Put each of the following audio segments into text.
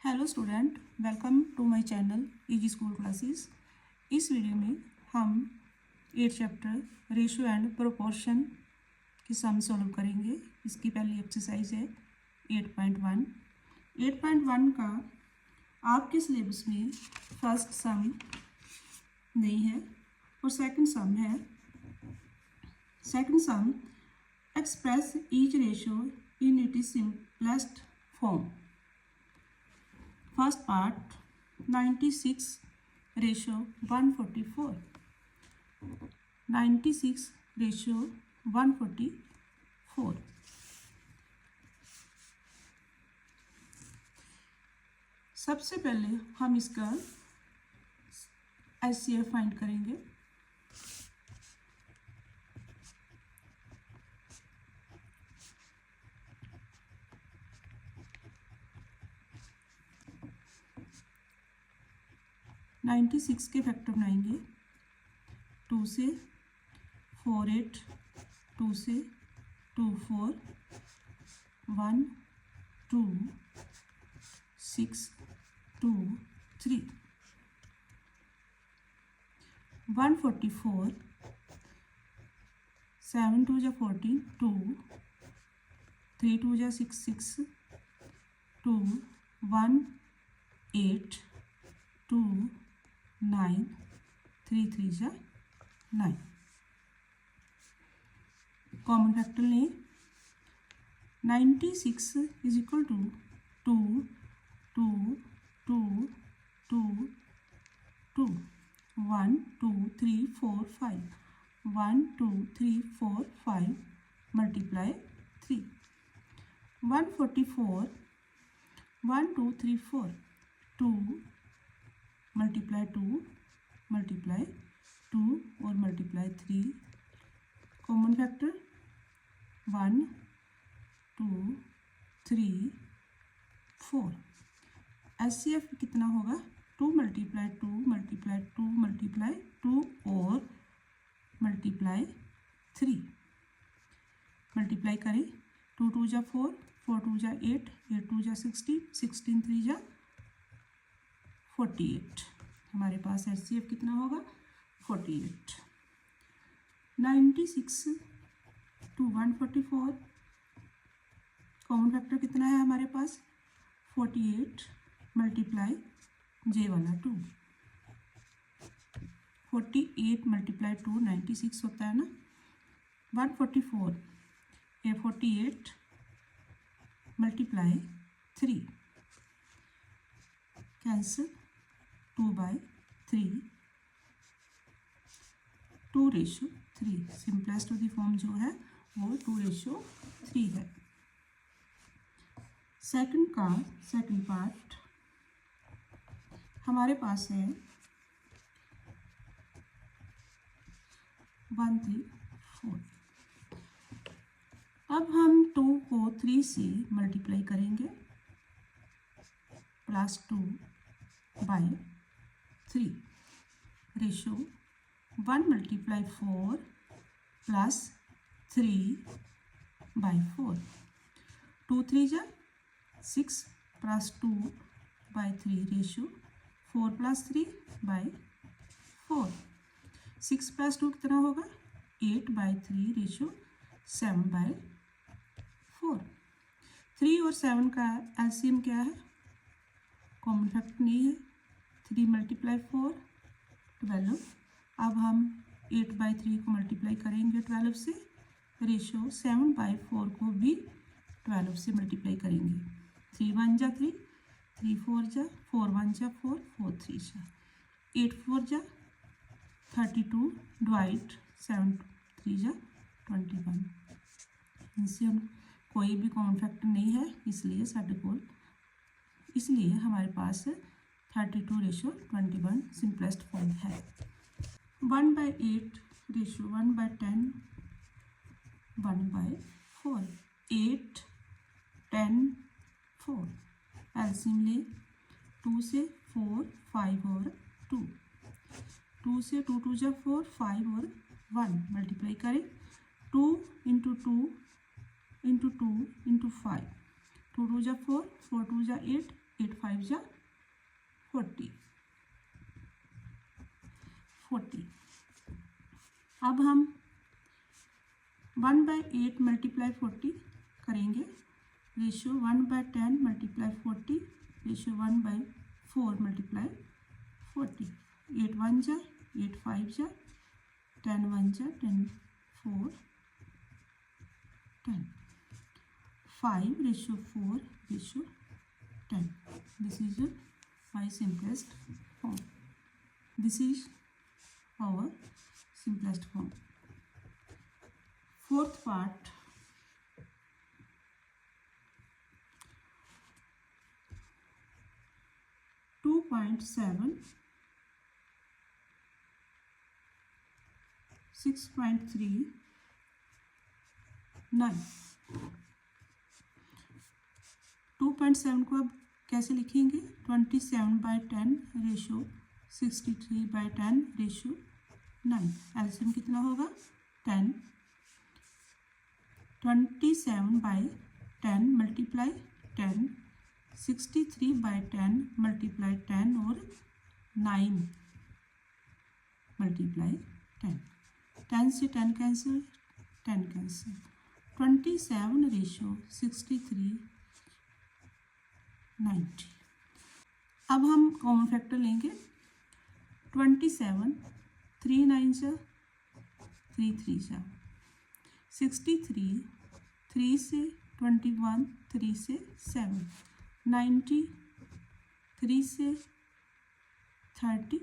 Hello student, welcome to my channel easy school classes. इस video में हम 8 chapter ratio and proportion की सम solve करेंगे। इसकी पहली एक्सरसाइज है 8.1। 8.1 का आपके सिलेबस में फर्स्ट सम नहीं है और सेकंड सम है। Second some express each ratio in it simplest form. First part 96 ratio 144, 96 ratio 144। सबसे पहले हम इसका HCF फाइंड करेंगे। नाइन्टी सिक्स के फैक्टर बनाएंगे। 2 से 4 8, 2 से 2 4, 1 2 6 2 3, 144, 7 2 जा 14, 2 3 2 जा 6 6, 2 1 8, 2 9, 3 3 जा 9। कॉमन फैक्टर लें। 96 is equal to 2 2 2 2 2, 1 2 3 4 5, 1 2 3 4 5 multiply 3, 144, 1 2 3 4, 2 multiply 2 multiply 2 और मल्टीप्लाई 3। Common factor 1 2 3 4। HCF कितना होगा? 2 मल्टीप्लाई 2 मल्टीप्लाई 2 मल्टीप्लाई 2 और मल्टीप्लाई 3। मल्टीप्लाई करें। 2 2 जा 4, 4 2 जा 8, 8 2 जा 16, 16 3 जा 48। हमारे पास HCF कितना होगा? 48। 96 टू 144। कॉमन फैक्टर कितना है हमारे पास? 48 मल्टीप्लाई जे वाला 2। 48 मल्टीप्लाई 2 96 होता है ना। 144 ये 48 multiply 3, cancel 2/3, 2:3। Simplest to the form जो है वो 2:3 है। सेकंड पार्ट हमारे पास है 134। अब हम 2 को 3 से मल्टीप्लाई करेंगे। +2/3 रेशो 1 मल्टीप्लाई 4 +3/4, 2 3 जा 6 +2/3 रेशो 4 + 3/4। 6 + 2 कितना होगा? 8/3 रेशो 7/4। 3 और 7 का LCM क्या है? कॉमन फैक्टर नहीं है। 3 मल्टीप्लाई 4 12। अब हम 8/3 को मल्टीप्लाई करेंगे 12 से। रेशो 7/4 को भी 12 से मल्टीप्लाई करेंगे। 3 1 जा 3, 3 4 जा 4 1 जा 4, 4 3 जा 8 4 जा 32, डिवाइड 7 3 जा 21। इनसे हम कोई भी कॉमन फैक्टर नहीं है, इसलिए हमारे पास 32:21 सिंपलेस्ट फॉर्म है। 1/8 रेशो 1/10, 1/4, 8 10 4। एलसीएम ले। 2 से 4 5 और 2, 2 से 2 2 जा 4, 5 और 1 मल्टीप्लाई करें। 2 × 2 × 2 × 5, 2 2 जा 4, 4 2 जा 8, 8 5 जा 40 40। अब हम 1/8 मल्टीप्लाई 40 करेंगे, रेशियो 1/10 मल्टीप्लाई 40, रेशियो 1/4 मल्टीप्लाई 40। 8 1 जा 8 5 जा 10 1 जा 10 4 10 5 ratio 4 ratio 10। This is my simplest form. This is our simplest form. Fourth part, two 2.7 6.3 9। 2.7 को अब कैसे लिखेंगे? 27/10 रेशो 63/10 रेशो 9। एलसीएम कितना होगा? 10। 27/10 मल्टीप्लाई 10, 63/10 मल्टीप्लाई 10 और 9 मल्टीप्लाई 10। 10 से 10 कैंसिल, 10 कैंसिल। 27 रेशो 63 90। अब हम कॉमन फैक्टर लेंगे। 27 3 9 जा 3 3 जा 63 3 से 21 3 से 7 90 3 से 30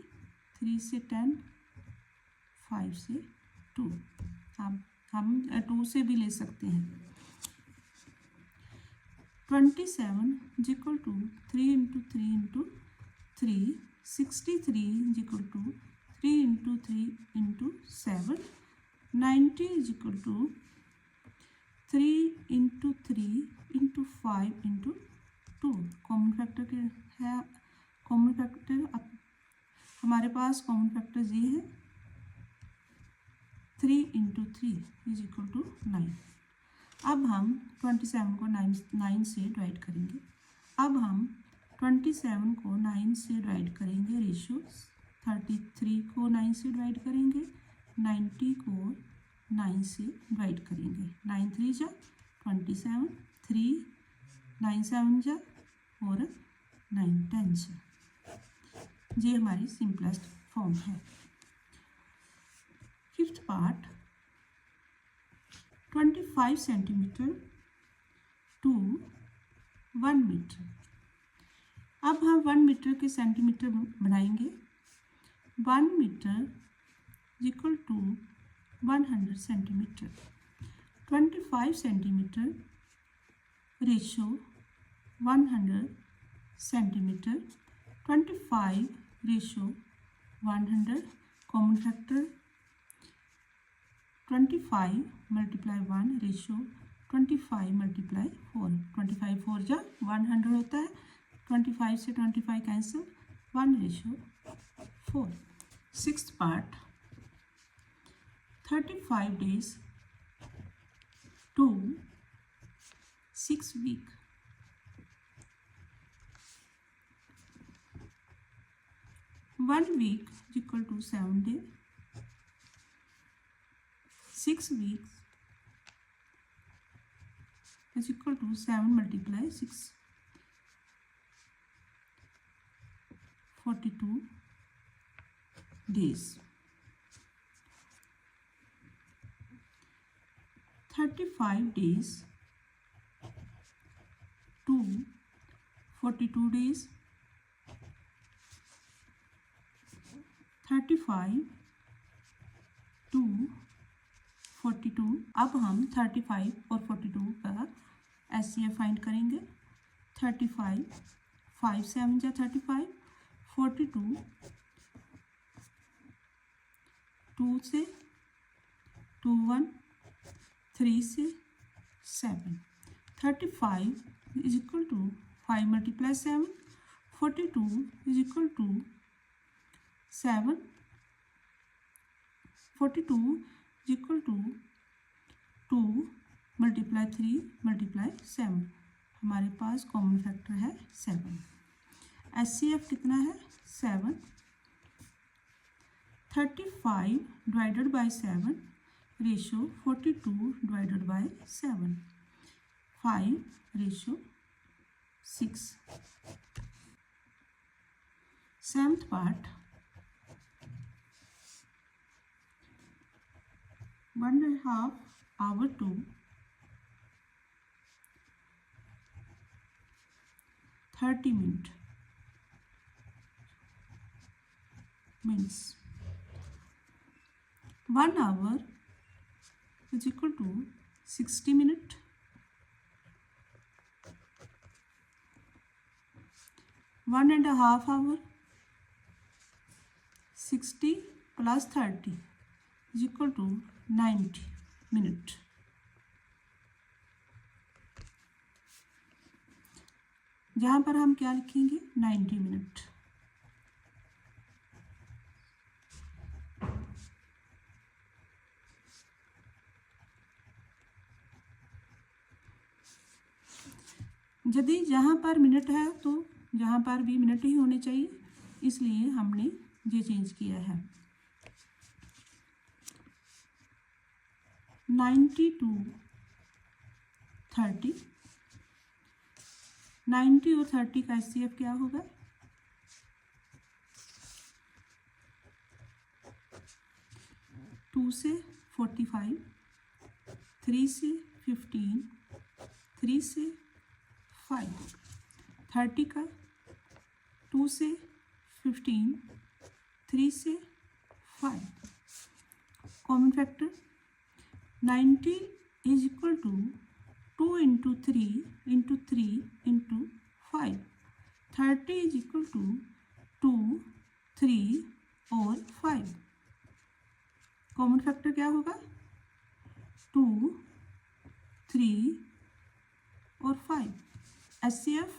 3 से 10 5 से 2। हम 2 से भी ले सकते हैं। 27 is equal to 3 into 3 into 3, 63 is equal to 3 into 3 into 7, 90 is equal to 3 into 3 into 5 into 2। Common factor के है, कॉमन फैक्टर हमारे पास कॉमन फैक्टर ये है 3 into 3 is equal to 9। अब हम 27 को 9 से डिवाइड करेंगे। अब हम 27 को 9 से डिवाइड करेंगे, रेशियो 33 को 9 से डिवाइड करेंगे, 90 को 9 से डिवाइड करेंगे। 9 3 जा 27, 3 9 7 जा और 9 10 जा। ये हमारी सिंपलेस्ट फॉर्म है। Fifth part, 25 centimetre to 1 metre. अब हम 1 मीटर के सेंटीमीटर बनाएंगे। 1 metre equal to 100 centimetre. 25 centimetre ratio 100 centimetre. 25 ratio 100, common factor 25 multiply 1 ratio 25 multiply 4। 25 4 जा 100 होता है, 25 से 25 cancel, 1 ratio 4। Sixth part, 35 days to 6 week. One week equal to 7 day. 6 weeks is equal to 7 multiply 6, 42 days। 35 days to 42 days। 35 to 42। अब हम 35 और 42 का SCF find करेंगे। 35 5 7 जा 35, 42 2 से 2 1 3 से 7। 35 is equal to 5 multiply 7, 42 is equal to 7, 42 equal to 2 multiply 3 multiply 7। हमारे पास common factor है 7। HCF कितना है 7, 35 divided by 7 ratio 42 divided by 7, 5:6. Seventh part, 1.5 hour to 30 minutes. 1 hour is equal to 60 minutes. 1.5 hour, 60 plus 30 is equal to 90 minutes. जहाँ पर हम क्या लिखेंगे 90 minute. यदि जहाँ पर मिनट है तो जहाँ पर भी मिनट ही होने चाहिए, इसलिए हमने ये चेंज किया है. 90 to 30. 90 और 30 का HCF क्या होगा 2 से 45, 3 से 15, 3 से 5. 30 का 2 से 15, 3 से 5. Common factor 90 is equal to 2 into 3 into 3 into 5. 30 is equal to 2, 3 और 5. कॉमन फैक्टर क्या होगा 2, 3 और 5. HCF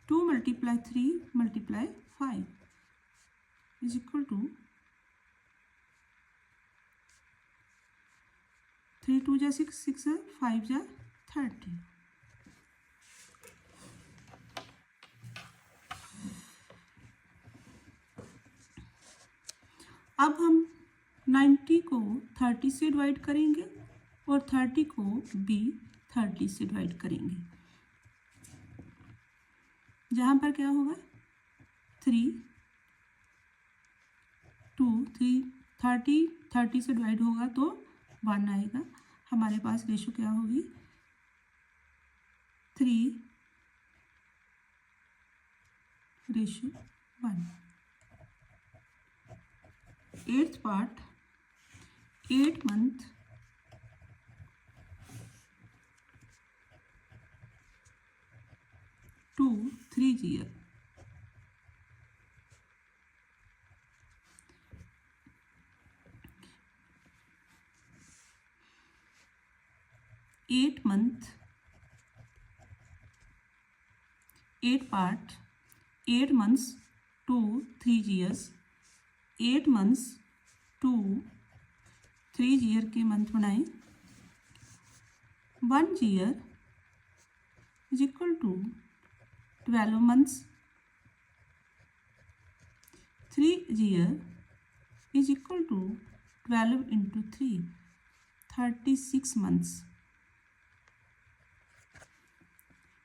2 multiply 3 multiply 5 is equal to 3 2 जा 6, 6 5 जा 30. अब हम 90 को 30 से डिवाइड करेंगे और 30 को भी 30 से डिवाइड करेंगे. जहाँ पर क्या होगा 3 2 3 30 से डिवाइड होगा तो 1 आएगा. हमारे पास रेशो क्या होगी 3:1. 8th part, 8 month to 3 year. 8 month, 8 part, 8 months to 3 years. 8 months to 3 year के मंथ बनाएं. 1 year is equal to 12 months. 3 year is equal to 12 into 3, 36 months.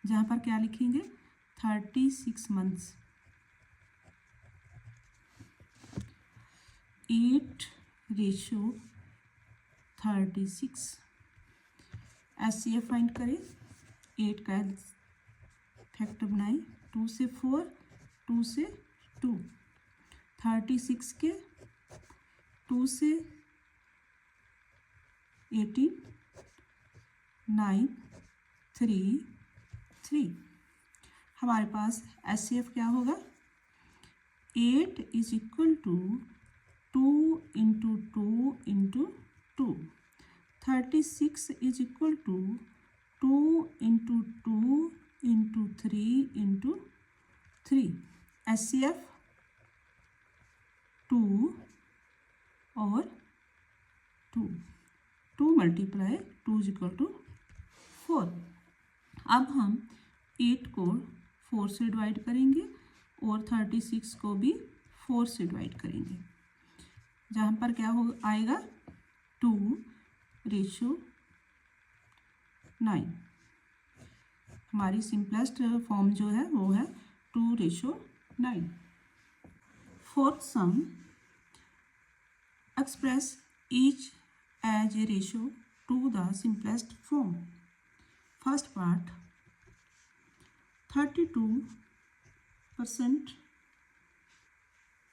जहाँ पर क्या लिखेंगे 36 months. 8:36. HCF फाइंड करें. 8 का फैक्टर बनाएं. 2 से 4, 2 से 2. 36 के 2 से 18, 9, 3, 3. हमारे पास HCF क्या होगा 8 is equal to 2 into 2 into 2. 36 is equal to 2 into 2 into 3 into 3. HCF 2 और 2. 2 multiply 2 is equal to 4. अब हम 8 को 4 से डिवाइड करेंगे और 36 को भी 4 से डिवाइड करेंगे, जहाँ पर क्या हो आएगा 2:9। हमारी सिंपलेस्ट फॉर्म जो है वो है 2:9। Fourth sum, express each as a ratio to the simplest form. First part 32%,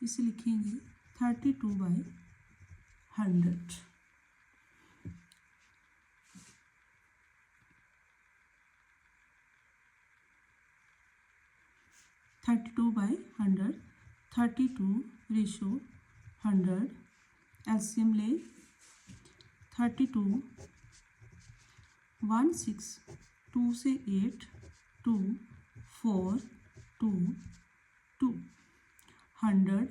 इसे लिखेंगे 32/100। (32/100), 32:100, एलसीएम ले 32, 1 6, 2 से 8, 2 4, 2 2, 100,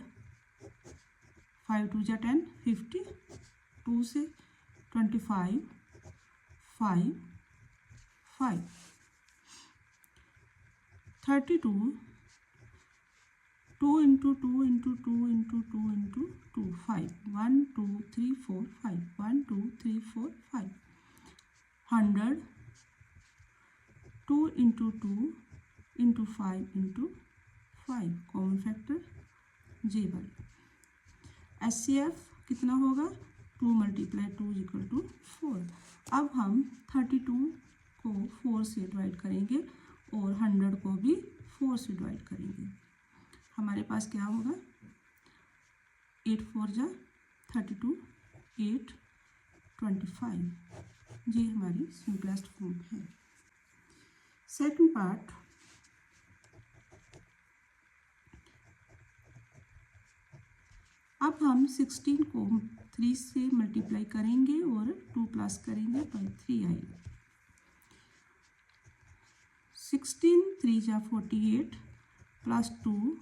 5 2 जा 10, 50, 2 से 25, 5 5, 32, 2 into 2 into 2 into 2 into 2, 5, 1 2 3 4 5, 1 2 3 4 5, 100, 2 into 2 into 5 into 5, common factor J/। HCF कितना होगा 2 × 2 = 4। अब हम 32 को 4 से डिवाइड करेंगे और 100 को भी 4 से डिवाइड करेंगे। हमारे पास क्या होगा 8 4 जा 32, 8 25। ये हमारी सिंपलेस्ट फॉर्म है। सेकंड पार्ट, अब हम 16 को 3 से मल्टीप्लाई करेंगे और 2 प्लस करेंगे तो 3 आएगा। 16 3 जा 48 plus 2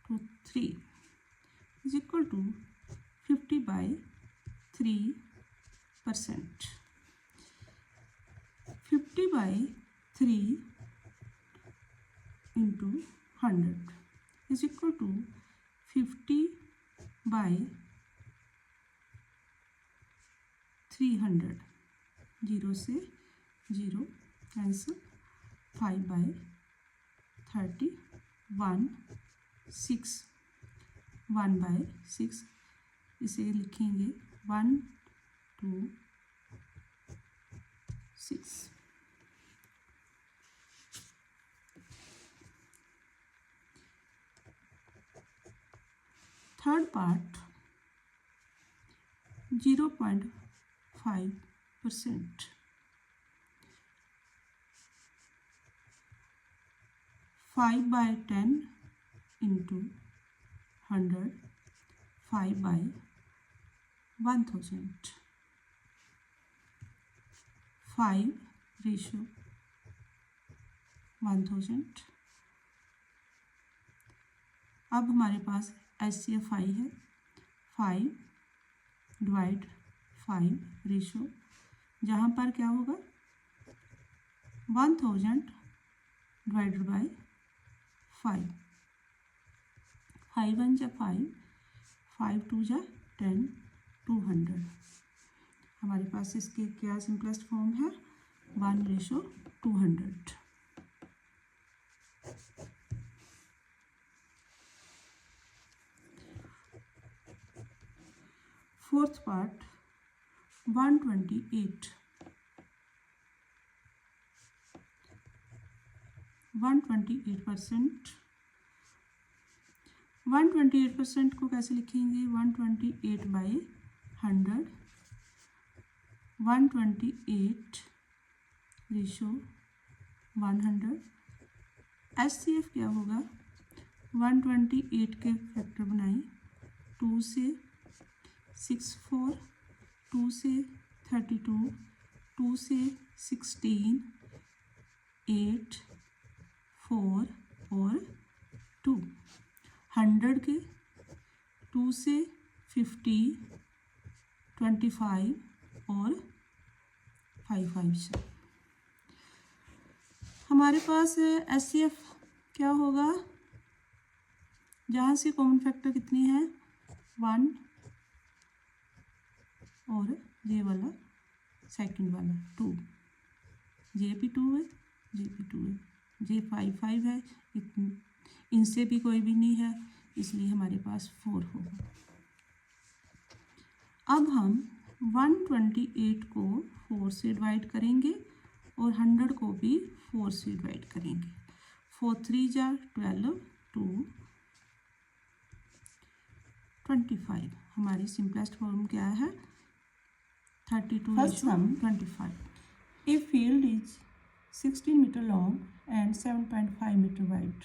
to 3 is equal to 50/3%. 50/3 into 100 is equal to 50/300। 0 से 0 कैंसिल, 5/30, 1 6, 1/6, इसे लिखेंगे 1 2 6। Third part 0.5%, 5/10 into 100, 5/1000, 5:1000। अब हमारे पास HCF 5 है, 5 डिवाइड 5 रेशो, जहाँ पर क्या होगा 1000 डिवाइडेड बाय 5, 5 1 जा 5, 5 2 जा 10, 200। हमारे पास इसके क्या सिंपलेस्ट फॉर्म है 1:200। Fourth part 128, 128%। 128% को कैसे लिखेंगे 128/100, 128 रेशो 100। HCF क्या होगा 128 के फैक्टर बनाएं, 2 से 6 4, 2 से 32, 2 से 16, 8 4 और 2। 100 के 2 से 50, 25 और 5 5 से हमारे पास HCF क्या होगा, जहाँ से कॉमन फैक्टर कितनी है 1 और ये वाला सेकंड वाला 2, जे भी 2 है, जे भी 2 है, जे 5 है, इनसे भी कोई भी नहीं है, इसलिए हमारे पास 4 होगा। अब हम 128 को 4 से डिवाइड करेंगे और 100 को भी 4 से डिवाइड करेंगे। 4 3 जा 12, 2 25। हमारी सिंपलेस्ट फॉर्म क्या है 32:25। A field is 16 metre long and 7.5 metre wide.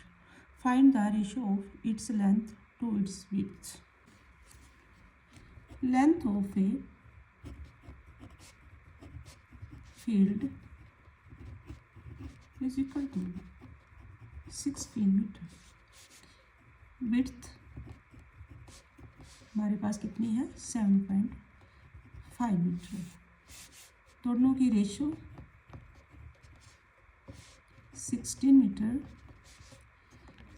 Find the ratio of its length to its width. Length of a field is equal to 16 metre. Width हमारे पास कितनी है 7.5 मीटर। दोनों की रेशियो 16 मीटर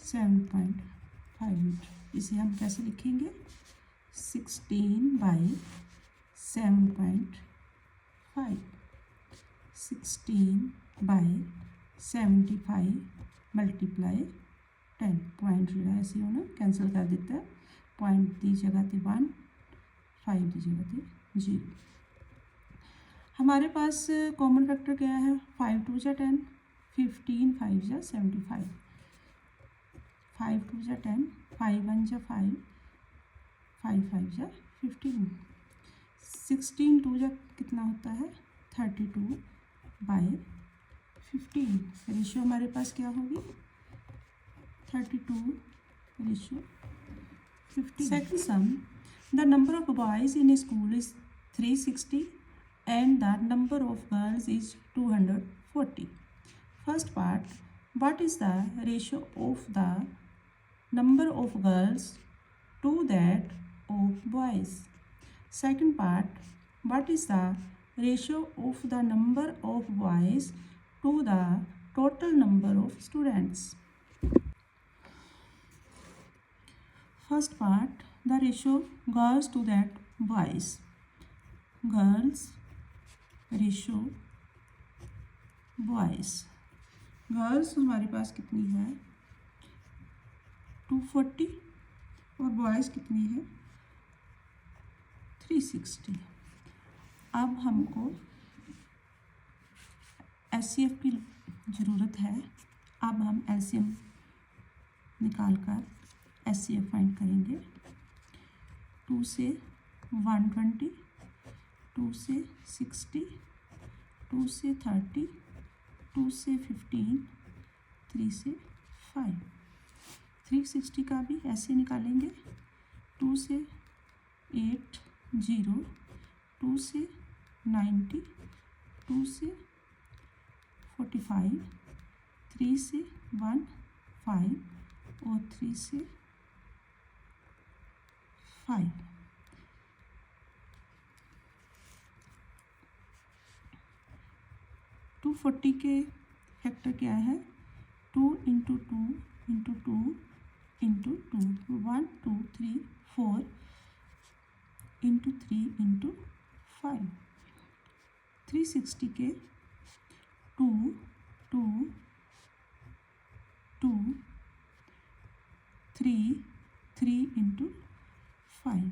7.5 मीटर। इसे हम कैसे लिखेंगे 16/7.5, 16/75 मल्टीप्लाई 10। पॉइंट जो है ऐसे होना कैंसिल कर देता है, पॉइंट की जगह पे 1, 5 की जगह पे 0। हमारे पास कॉमन फैक्टर क्या है 5 2 जा 10, 15 5 जा 75, 5 2 जा 10, 5 1 जा 5, 5 5 जा 15, 16 2 जा कितना होता है 32/15। रेशियो हमारे पास क्या होगी 32:15। Second some, the number of boys in school is 360 and the number of girls is 240. First part, what is the ratio of the number of girls to that of boys? Second part, what is the ratio of the number of boys to the total number of students? First part, the ratio girls to that boys. Girls ratio boys. Girls हमारे पास कितनी है 240 और boys कितनी है 360। अब हमको HCF की ज़रूरत है। अब हम LCM निकाल कर HCF फाइंड करेंगे। 2 से 120, 2 से 60, 2 से 30, 2 से 15, 3 से 5। 360 का भी ऐसे निकालेंगे। 2 से 8 0, 2 से 90, 2 से 45, 3 से 1 5 और 3 से 5। 240 के फैक्टर क्या है 2 × 2 × 2 × 2, 1 2 3 4 × 3 × 5। 360 के 2 2 2 3 3 × 5।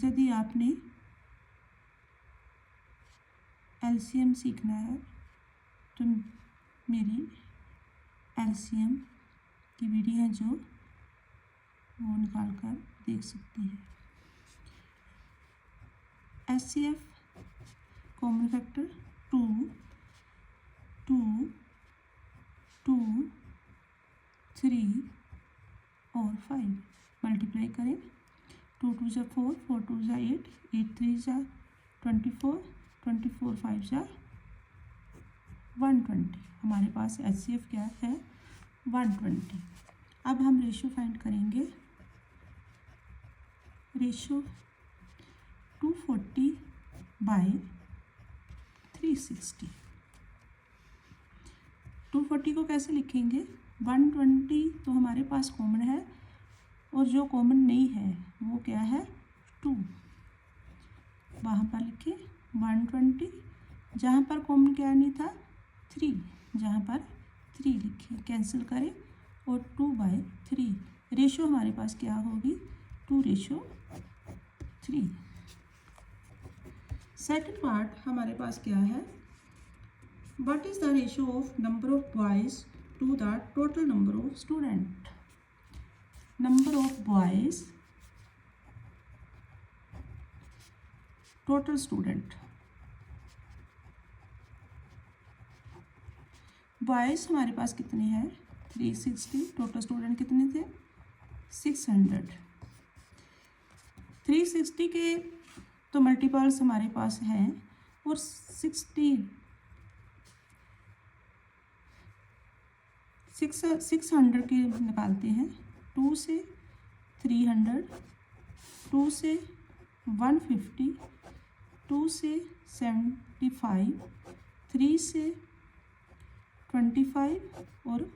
यदि आपने LCM सीखना है तो मेरी LCM की वीडियो है जो वो निकाल कर देख सकती है। HCF कॉमन फैक्टर 2 2 2 3 और 5 मल्टीप्लाई करें। 2 2 जा 4, 4 2 जा 8, 8 3 जा 24, 24 5 जा 120। हमारे पास HCF क्या है 120। अब हम रेशो फाइंड करेंगे। रेशो 240/360। 240 को कैसे लिखेंगे? 120 तो हमारे पास कॉमन है और जो कॉमन नहीं है वो क्या है? 2। वहाँ पर लिखे 120, जहाँ पर कॉमन क्या नहीं था? 3, जहाँ पर 3 लिखे, कैंसिल करें और 2/3 रेशो हमारे पास क्या होगी? 2:3। सेकंड पार्ट हमारे पास क्या है? What is the ratio of number of boys to the total number of student? Number of boys total student, boys हमारे पास कितने हैं? 360। टोटल स्टूडेंट कितने थे? 600। 360 के तो मल्टीपल्स हमारे पास हैं और 600 के निकालते हैं। 2 से 300, 2 से 150, 2 से 75, 3 से 25 और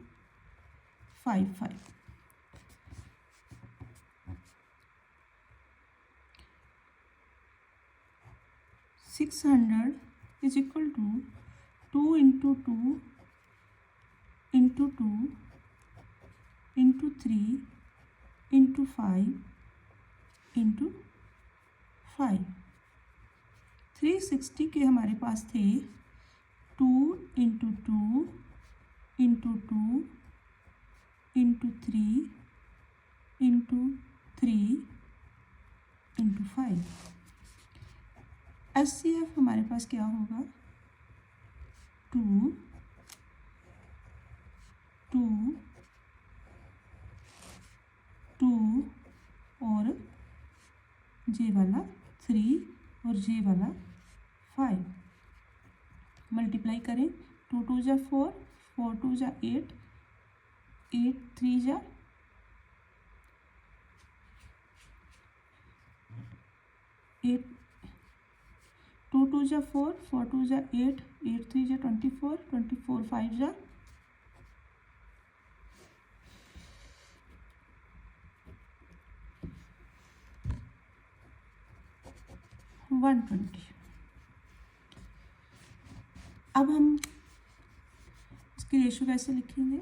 5। 600 is equal to 2 into 2 into 2 into 3 into 5 into 5। 360 के हमारे पास थे 2 into 2 into 2 into 3 into 3 into 5। HCF हमारे पास क्या होगा? 2 2 2 और J वाला 3 और J वाला 5। मल्टीप्लाई करें, 2 2 जा 4, 4 2 जा 8, 8 3 जा 8, 2 2 जा 4, 4 2 जा 8, 8 3 जा 24, 24 5 जा 120। अब हम इसकी रेशो कैसे लिखेंगे?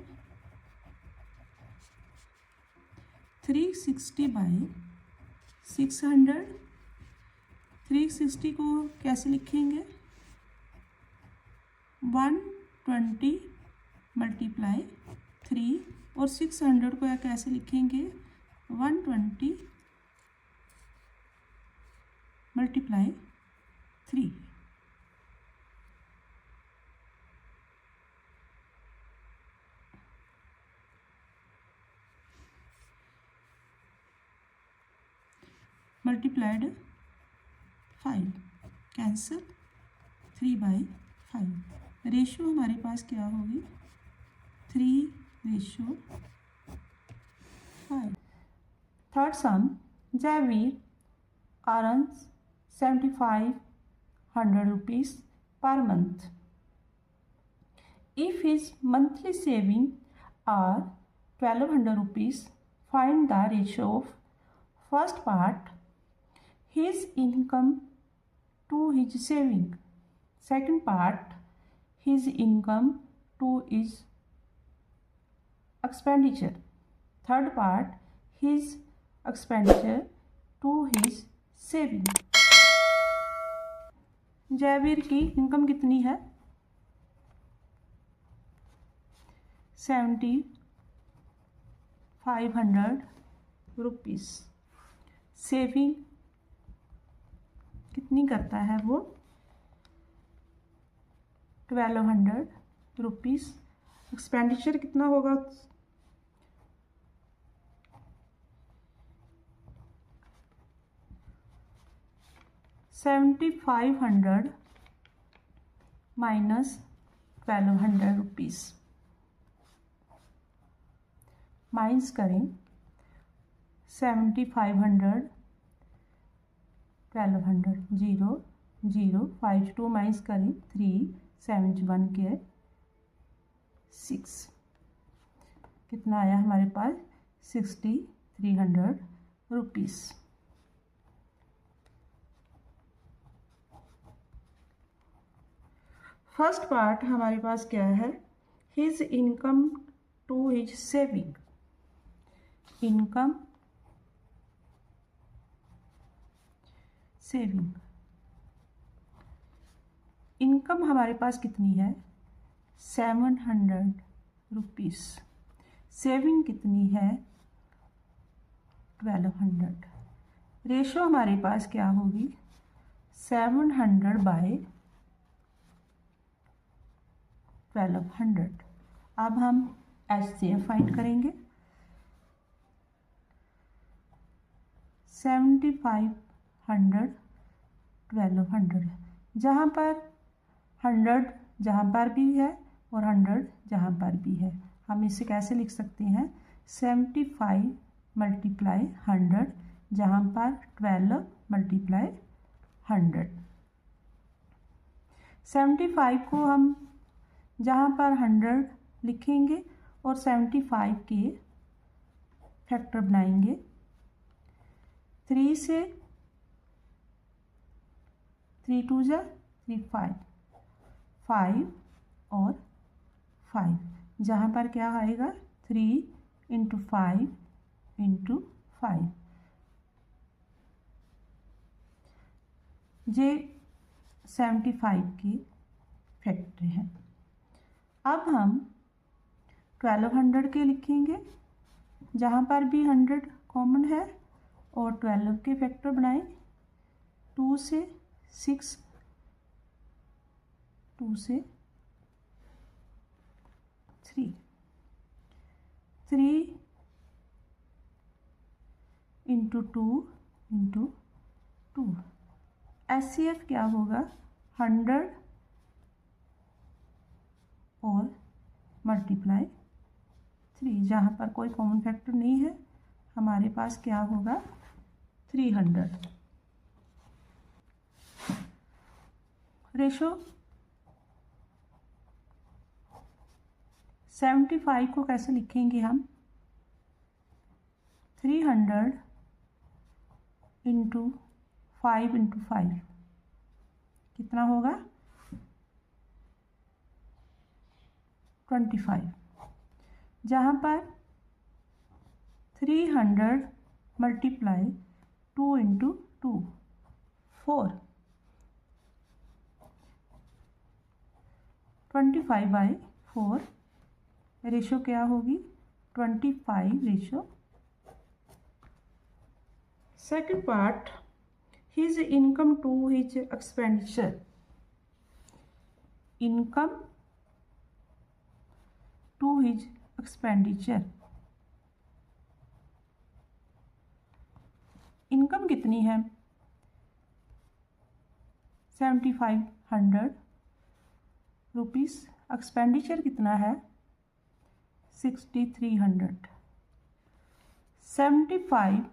360/600। 360 को कैसे लिखेंगे? 120 × 3 और 600 को कैसे लिखेंगे? 120 × 3। Multiplied 5, cancel 3/5। रेशो हमारे पास क्या होगी? 3:5। Third some, Jaiveer earns 7,500 rupees per month. If his monthly saving are 1,200 rupees, find the ratio of first part his income to his saving, second part his income to his expenditure, third part his expenditure to his saving। Jaiveer की income कितनी है? 7,500 rupees. Saving कितनी करता है वो? 1,200 rupees. Expenditure कितना होगा? 7,500 minus 1,200 rupees. Minus करें 7,500 1,200 0 0 5 2 माइनस करें 3 7 1 के 6। कितना आया हमारे पास? 6300 रुपीज़। फर्स्ट पार्ट हमारे पास क्या है? His income to his saving. Income saving. Income हमारे पास कितनी है? 700 रुपीज़। सेविंग कितनी है? 1200। रेशो हमारे पास क्या होगी? 700/1200। अब हम HCF फाइंड करेंगे। 75/1200, जहाँ पर 100 जहाँ पर भी है और 100 जहाँ पर भी है, हम इसे कैसे लिख सकते हैं? 75 × 100, जहाँ पर 12 × 100। 75 को हम जहाँ पर 100 लिखेंगे और 75 के फैक्टर बनाएंगे। 3 से 3 2 जा 3 5 5 और 5, जहाँ पर क्या आएगा? 3 × 5 × 5। ये 75 के फैक्टर हैं। अब हम 1200 के लिखेंगे, जहाँ पर भी 100 कॉमन है, और 12 के फैक्टर बनाएं। 2 से 6, 2 से 3, 3 × 2 × 2। HCF क्या होगा? 100 और × 3, जहाँ पर कोई कॉमन फैक्टर नहीं है, हमारे पास क्या होगा? 300। रेशो 75 को कैसे लिखेंगे हम? 300 × 5 × 5 कितना होगा? 25, जहाँ पर 300 × 2 × 2 4, 25/4। रेशो क्या होगी? 25 second part, his income to his expenditure. Income to his expenditure. Income कितनी है? 7500 रुपीज़। एक्सपेंडिचर कितना है? 6300। 75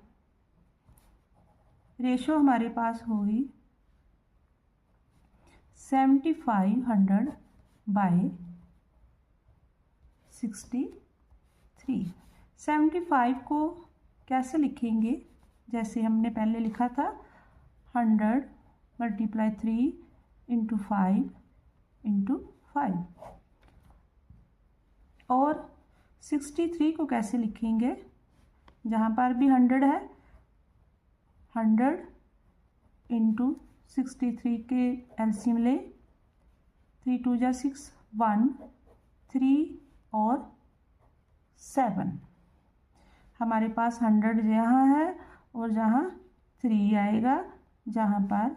रेशो हमारे पास होगी 7500/63। 75 को कैसे लिखेंगे? जैसे हमने पहले लिखा था, 100 × 3 × 5 × 5। और 63 को कैसे लिखेंगे? जहाँ पर भी 100 है, 100 × 63 के एलसीएम ले। 3 2 जा 6, 1 3 और 7। हमारे पास 100 यहाँ है और जहाँ 3 आएगा, जहाँ पर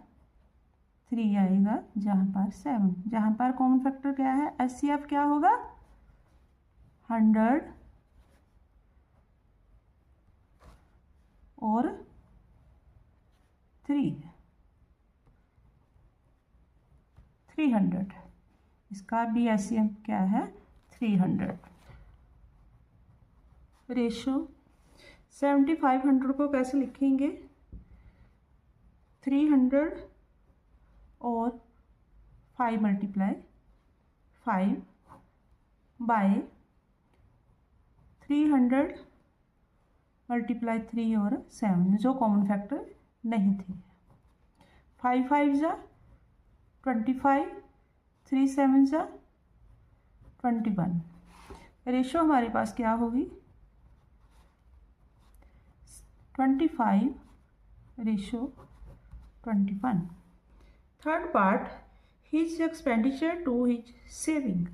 3 आएगा, जहाँ पर 7। जहाँ पर कॉमन फैक्टर क्या है? HCF क्या होगा? 100 और 300। इसका भी HCF क्या है? 300। रेशो 7500 को कैसे लिखेंगे? 300 और 5 × 5 बाय 300 मल्टीप्लाई 3 और 7 जो कॉमन फैक्टर नहीं थे। 5 5 जा 25, 3 7 जा 21। रेशो हमारे पास क्या होगी 25 ratio 21। Third part, his expenditure to his saving.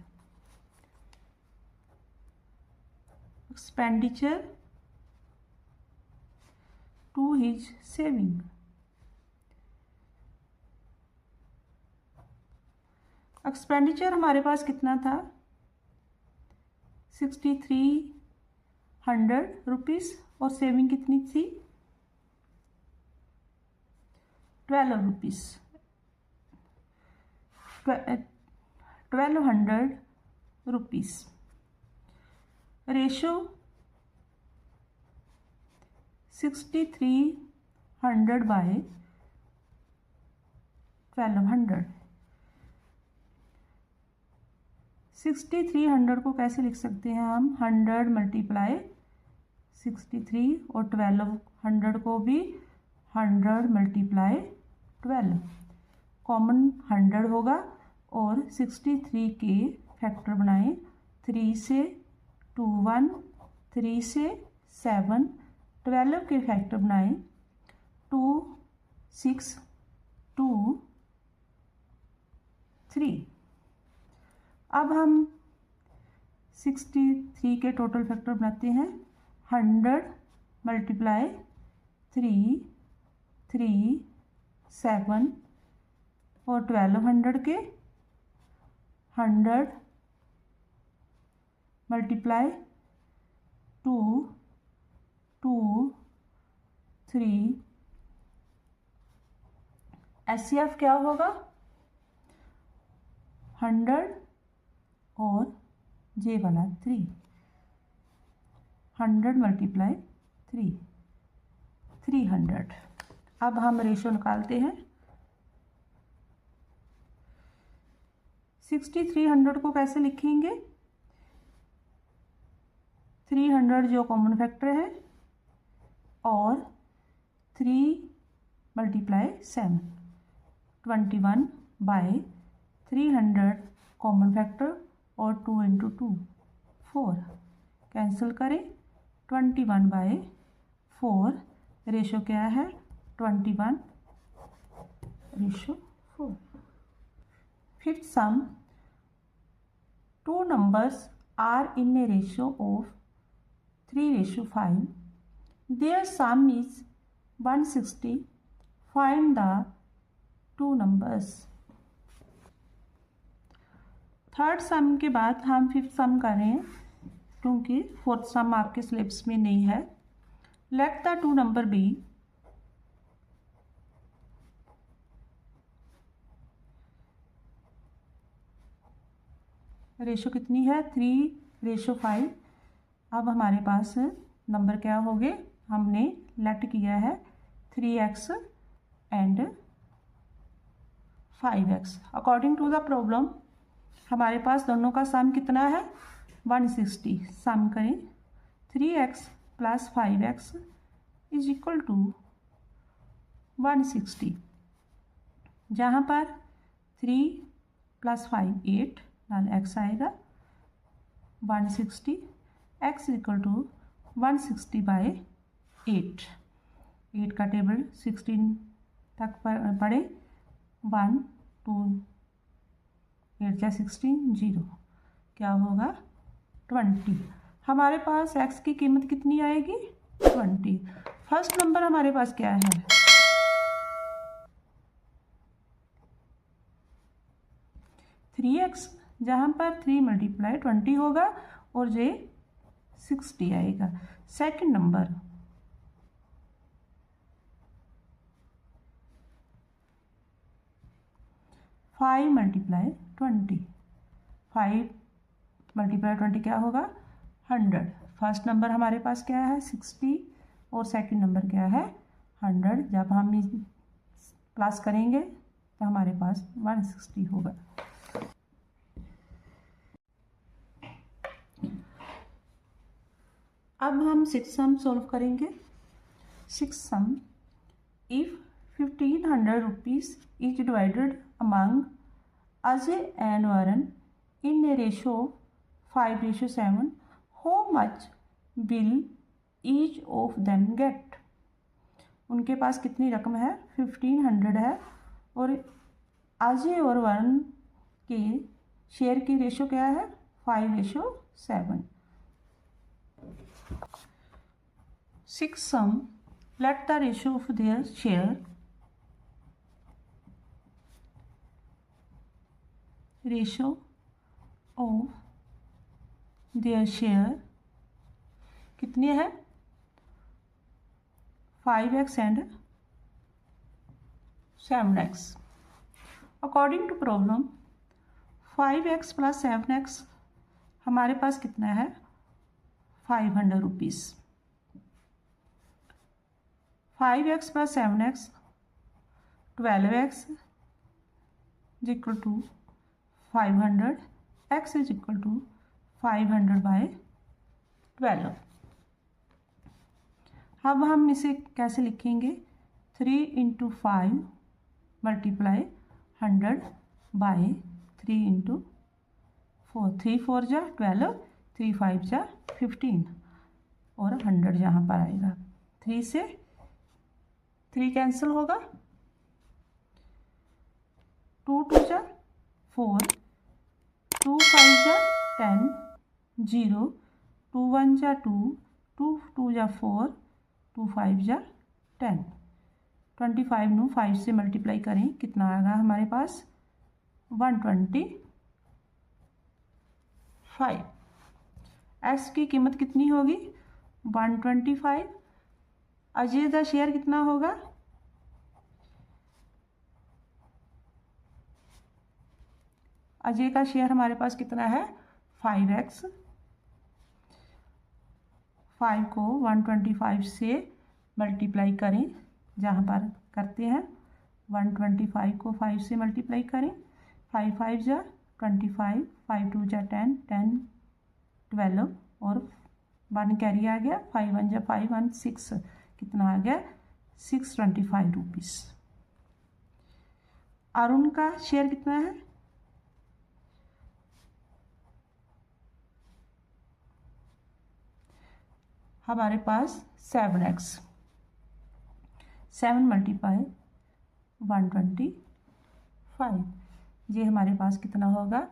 Expenditure to his saving. Expenditure हमारे पास कितना था 6300 रुपीज़ और सेविंग कितनी थी 12 रुपीज़ 1200 रुपीज़। Ratio 6300 bye 1200। 6300 को कैसे लिख सकते हैं हम 100 मल्टीप्लाई 63 और 1200 को भी 100 मल्टीप्लाई 12। कॉमन 100 होगा और 63 के फैक्टर बनाएं 3 से 2 1, 3 से 7, 12 के फैक्टर बनाएं 2 6 2 3। अब हम 63 के टोटल फैक्टर बनाते हैं 100 मल्टीप्लाई 3 3 7 और 1200 के 100 मल्टीप्लाई 2 2 3। एचसीएफ क्या होगा 100 और जे वाला 3। 100 मल्टीप्लाई 3 300। अब हम रेशो निकालते हैं 6300 को कैसे लिखेंगे 300 जो कॉमन फैक्टर है और 3 मल्टीप्लाई 7 21 बाय 300 कॉमन फैक्टर और 2 इंटू 2 4 कैंसिल करें 21 बाय 4। रेशो क्या है 21 ratio 4। Fifth some, two numbers are in a ratio of 3:5. Their sum is 160. Find the two numbers. Third सम के बाद हम फिफ्थ सम कर रहे हैं क्योंकि फोर्थ सम आपके सिलेबस में नहीं है। Let the two number be ratio कितनी है 3:5। अब हमारे पास नंबर क्या हो गए हमने लेट किया है 3x and 5x। According to the problem हमारे पास दोनों का सम कितना है 160। सम करें 3x plus 5x is equal to 160। जहाँ पर 3 प्लस 5 8 नाल x आएगा 160। x equal to 160 bye 8। 8 का टेबल 16 तक पढ़े 1 2 8 जा 16 0 क्या होगा 20। हमारे पास x की कीमत कितनी आएगी 20। फर्स्ट नंबर हमारे पास क्या है 3x जहाँ पर 3 मल्टीप्लाई 20 होगा और जे 60 आएगा। Second number 5 multiply 20। 5 मल्टीप्लाई 20 क्या होगा 100। फर्स्ट नंबर हमारे पास क्या है 60 और सेकंड नंबर क्या है 100। जब हम प्लस करेंगे तो हमारे पास 160 होगा। अब हम सिक्स सम सॉल्व करेंगे। Six some, if 1500 rupees is divided among Ajay and Varun in a ratio 5:7, how much will each of them get. उनके पास कितनी रकम है? 1500 है और अजय और वरुण के शेयर की रेशो क्या है? 5:7। Six some, let the ratio of their share कितनी है? 5x and 7x। According to problem 5x plus 7x हमारे पास कितना है? 500 rupees. 5x plus 7x 12x is equal to 500, x is equal to 500/12। अब हम इसे कैसे लिखेंगे? 3 × 5 मल्टीप्लाई 100/3 × 4। 3 4 जा 12, 3 5 जा 15 और 100 यहाँ पर आएगा। 3 से 3 कैंसिल होगा, 2 2 जा 4, 2 5 जा 10, 0, 2 1 जा 2, 2 2 जा 4, 2 5 जा 10। 25 ਨੂੰ 5 से मल्टीप्लाई करें, कितना आएगा हमारे पास? 125। एक्स की कीमत कितनी होगी? 125। अजय का शेयर कितना होगा? अजय का शेयर हमारे पास कितना है? 5x। 5 को 125 से मल्टीप्लाई करें, जहाँ पर करते हैं 125 को 5 से मल्टीप्लाई करें। 5 5 जा 25, 5 2 जा 10, 10 12 और 1 कैरी आ गया। 5 1 जा 5, 1 6, कितना आ गया? 625 रुपीज़। अरुण का शेयर कितना है? हमारे पास 7x, 7 मल्टीप्लाई 125, ये हमारे पास कितना होगा?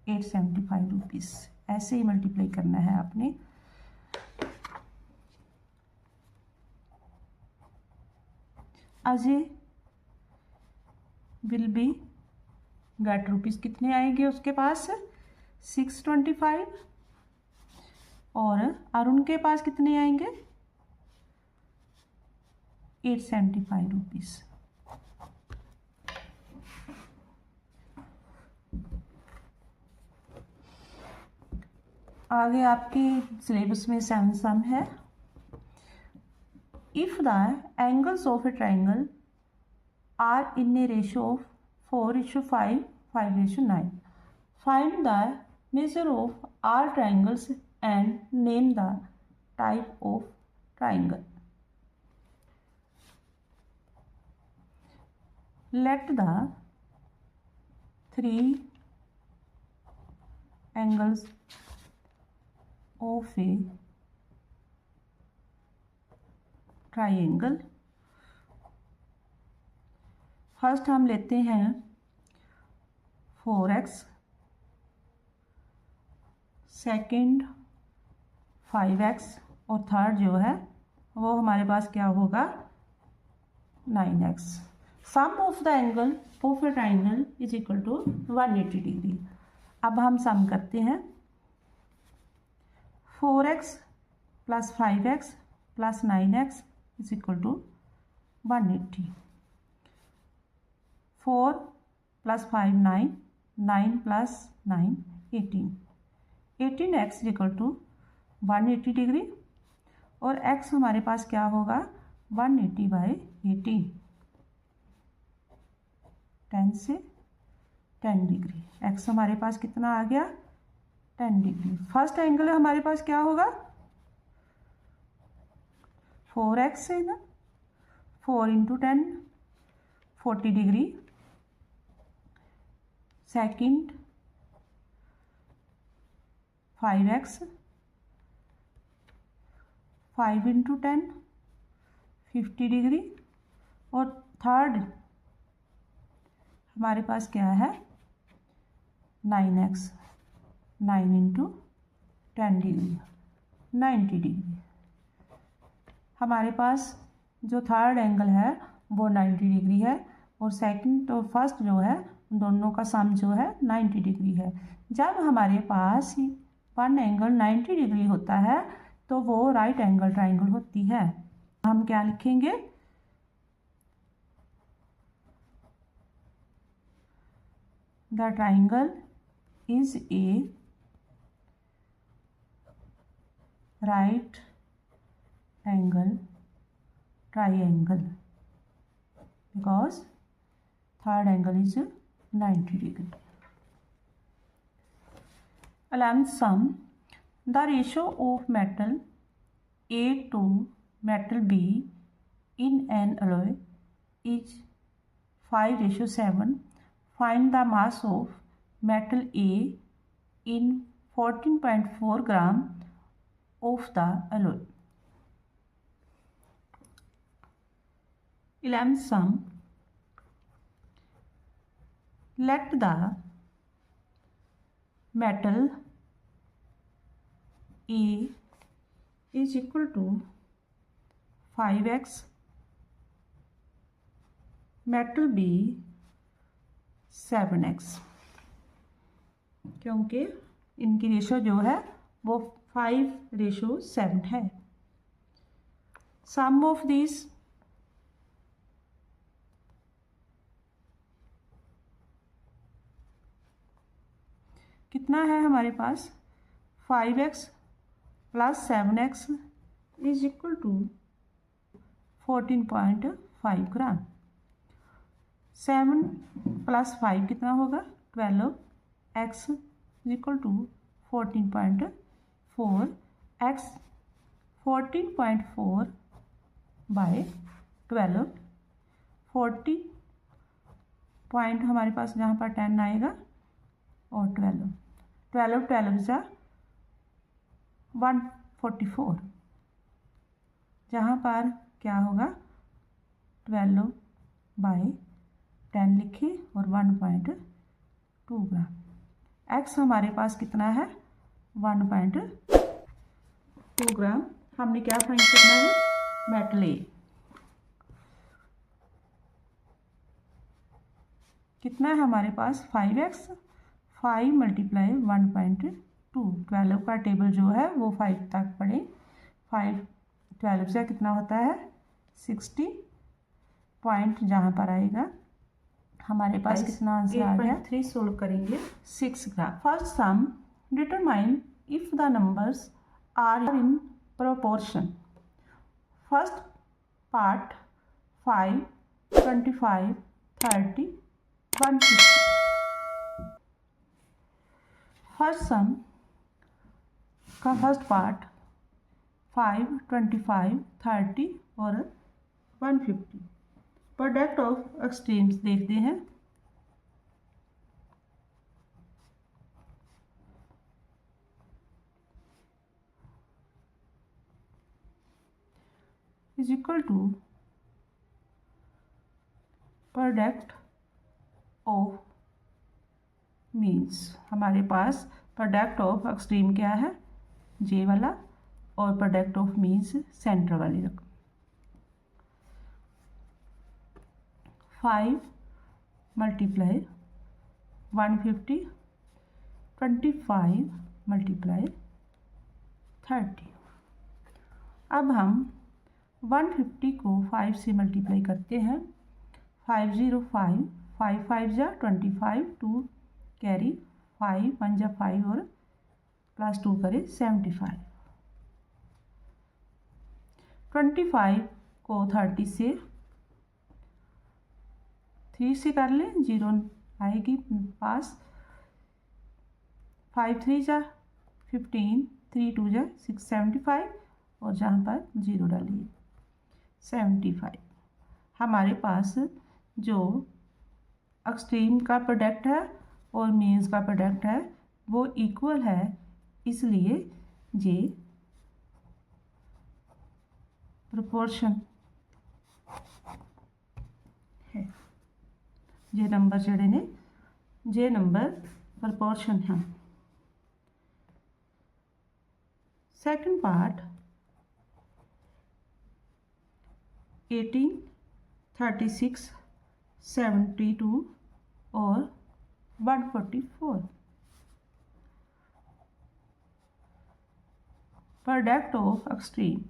875 रुपीज़। ऐसे ही मल्टीप्लाई करना है आपने। Ajay will be get rupees कितने आएंगे उसके पास? 625। और अरुण के पास कितने आएंगे? 875 रुपीज़। आगे आपके सिलेबस में 7 सम है। If the angles of a triangle are in a ratio of 4:5, 5:9, find the measure of all triangles and name the type of triangle. Let the three angles of a triangle, first हम लेते हैं 4x, second 5x और third जो है वो हमारे पास क्या होगा? 9x। Sum of the angle of a triangle is equal to 180 degree. अब हम सम करते हैं। 4x plus 5x plus 9x is equal to 180। 4 plus 5 9, 9 plus 9 18। 18x equal to 180 degree और x हमारे पास क्या होगा? 180/18। 10 से 10 डिग्री। x हमारे पास कितना आ गया? 10 डिग्री। फर्स्ट एंगल हमारे पास क्या होगा, 4x है ना, 4 into 10 40 degree. Second 5x 5 into 10 50 degree. और थर्ड हमारे पास क्या है 9x 9 इंटू 10 डिग्री 90 डिग्री। हमारे पास जो थर्ड एंगल है वो 90 डिग्री है और सेकंड और फर्स्ट जो है दोनों का सम जो है 90 डिग्री है। जब हमारे पास वन एंगल 90 डिग्री होता है तो वो राइट एंगल ट्राइंगल होती है। हम क्या लिखेंगे, the triangle is a right angle triangle because third angle is 90 degree. 11th sum, the ratio of metal A to metal B in an alloy is 5:7. Find the mass of metal A in 14.4 gram of the alloy. 11th sum, let the metal A is equal to 5x, metal B 7x, क्योंकि इनकी ratio जो है वो 5:7 है। सम of this कितना है हमारे पास, 5x plus 7x is equal to 14.5 gram. 7 plus 5 कितना होगा 12x is equal to 14.4। x 14.4 by 12, 40 point हमारे पास जहाँ पर 10 आएगा और 12 जा 144, जहाँ पर क्या होगा 12 बाय 10 लिखे और 1.2 ग्राम। x हमारे पास कितना है 1.2 ग्राम। हमने क्या फाइंड करना है, मेटल ए कितना है हमारे पास 5x 5 मल्टीप्लाई 1.2, 12 का टेबल जो है वो 5 तक पढ़े। 5 12 से कितना होता है 60 पॉइंट, जहाँ पर आएगा हमारे पास कितना आंसर आ गया 3 सोल्व करेंगे 6 gram. First sum, determine if the numbers are in proportion. First part 5 25 30 150। First sum का फर्स्ट पार्ट 5 25 30 और 150। प्रोडक्ट ऑफ एक्सट्रीम्स देखते हैं। Is equal to product of means. हमारे पास प्रोडक्ट ऑफ एक्सट्रीम क्या है जे वाला और प्रोडक्ट ऑफ मीन्स सेंटर वाली रकम। 5 मल्टीप्लाई 150 25 मल्टीप्लाई 30। अब हम 150 को 5 से मल्टीप्लाई करते हैं। 505 5 5 जा 25 2 कैरी 5 1 जा 5 और प्लस 2 करे 75। 25 को 30 से 3 से कर लें, 0 आएगी पास। 5 3 जा 15, 3 2 जा 6, 75 और जहाँ पर 0 डालिए 75। हमारे पास जो एक्सट्रीम का प्रोडक्ट है और मीन्स का प्रोडक्ट है वो इक्वल है, इसलिए ये प्रोपोर्शन है। ये नंबर जड़े ने ये नंबर प्रोपोर्शन है। सेकंड पार्ट 18, 36, 72 और 144 प्रोडक्ट ऑफ एक्सट्रीम।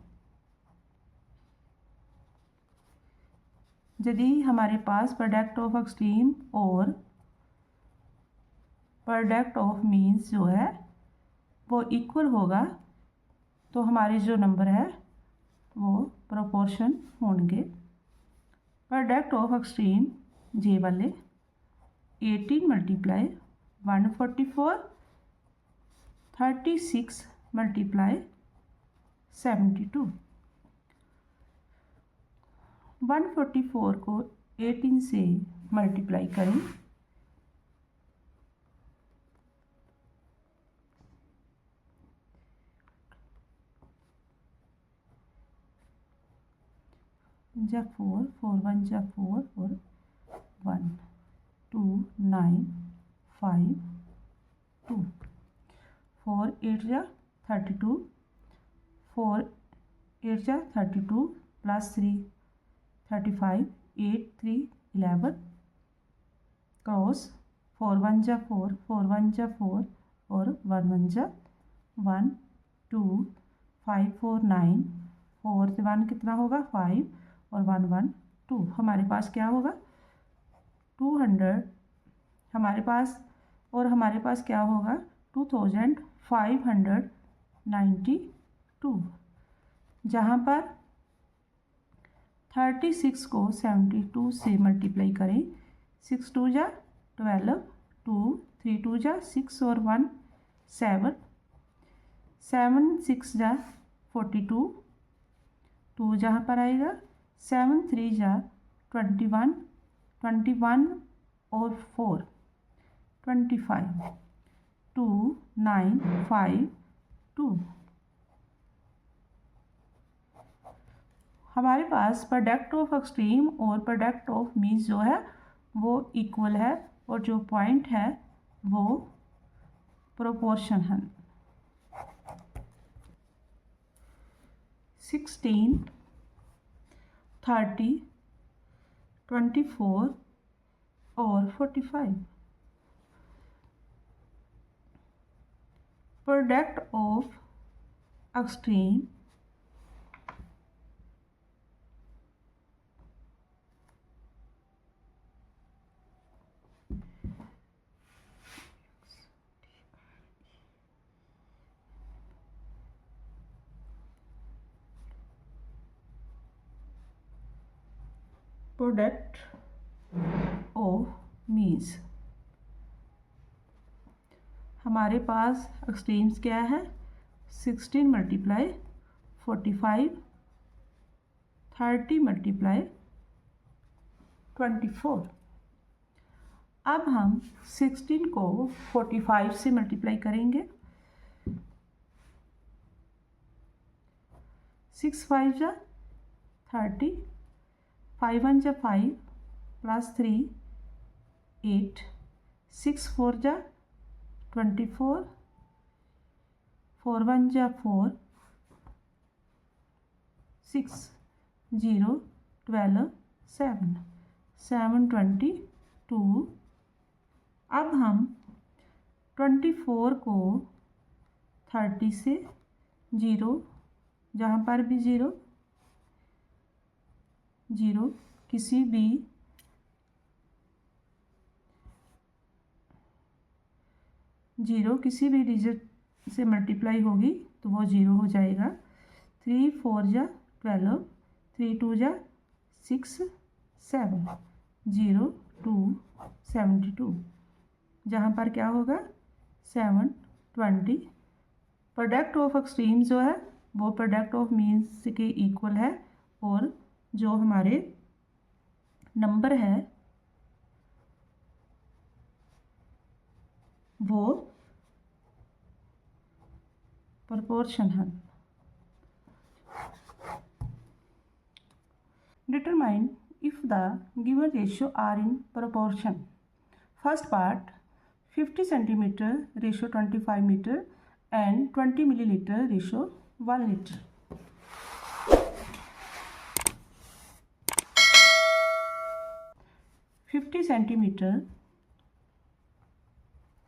यदि हमारे पास प्रोडक्ट ऑफ एक्सट्रीम और प्रोडक्ट ऑफ मीन्स जो है वो इक्वल होगा तो हमारे जो नंबर है वो प्रोपोर्शन होंगे। प्रोडक्ट ऑफ एक्सट्रीम जे वाले 18 मल्टीप्लाई 144, 36 मल्टीप्लाई 72। 144 को 18 से मल्टीप्लाई करें जा 4, 4 1 जा 4 और 1 2 9 5 2 4 8 जा 32, 4 8 जा 32 प्लस 3 35, 8 3 11 क्रॉस 4 1 जा 4, 4 1 जा 4 और 1 1 जा 1 2 5 4 9 4 से 1 कितना होगा 5 और 1 1 2। हमारे पास क्या होगा 200 हमारे पास, और हमारे पास क्या होगा 2592, जहाँ पर 36 को 72 से मल्टीप्लाई करें 6 2 जा 12, 2 3 2 जा 6 और 1 7, 7 6 जा 42, 2 जहाँ पर आएगा 7 3 जा 21, 21 और 4 25, 2 9 5 2। हमारे पास प्रोडक्ट ऑफ एक्सट्रीम और प्रोडक्ट ऑफ मीन्स जो है वो इक्वल है और जो पॉइंट है वो प्रोपोर्शन है। 16, 30, 24 और 45 product of extreme product of means. हमारे पास एक्सट्रीम्स क्या है 16 मल्टीप्लाई 45, 30 मल्टीप्लाई 24। अब हम 16 को 45 से मल्टीप्लाई करेंगे 6 5 जा 30, 5 1 जा 5 प्लस 3 8, 6 4 जा 24, 4 1 जा 4 6 0 12 7 7 22। अब हम 24 को 30 से 0 जहाँ पर भी 0 0 किसी भी डिजिट से मल्टीप्लाई होगी तो वो 0 हो जाएगा। 3 4 जा 12, 3 2 जा 6 7 0 2 72 जहाँ पर क्या होगा 7 20 प्रोडक्ट ऑफ एक्सट्रीम जो है वो प्रोडक्ट ऑफ मीन्स के इक्वल है, और जो हमारे नंबर है वो प्रोपोर्शन है। Determine if the given ratio are in proportion. First part 50 centimetre ratio 25 metre and 20 millilitre ratio 1 litre. Fifty centimetre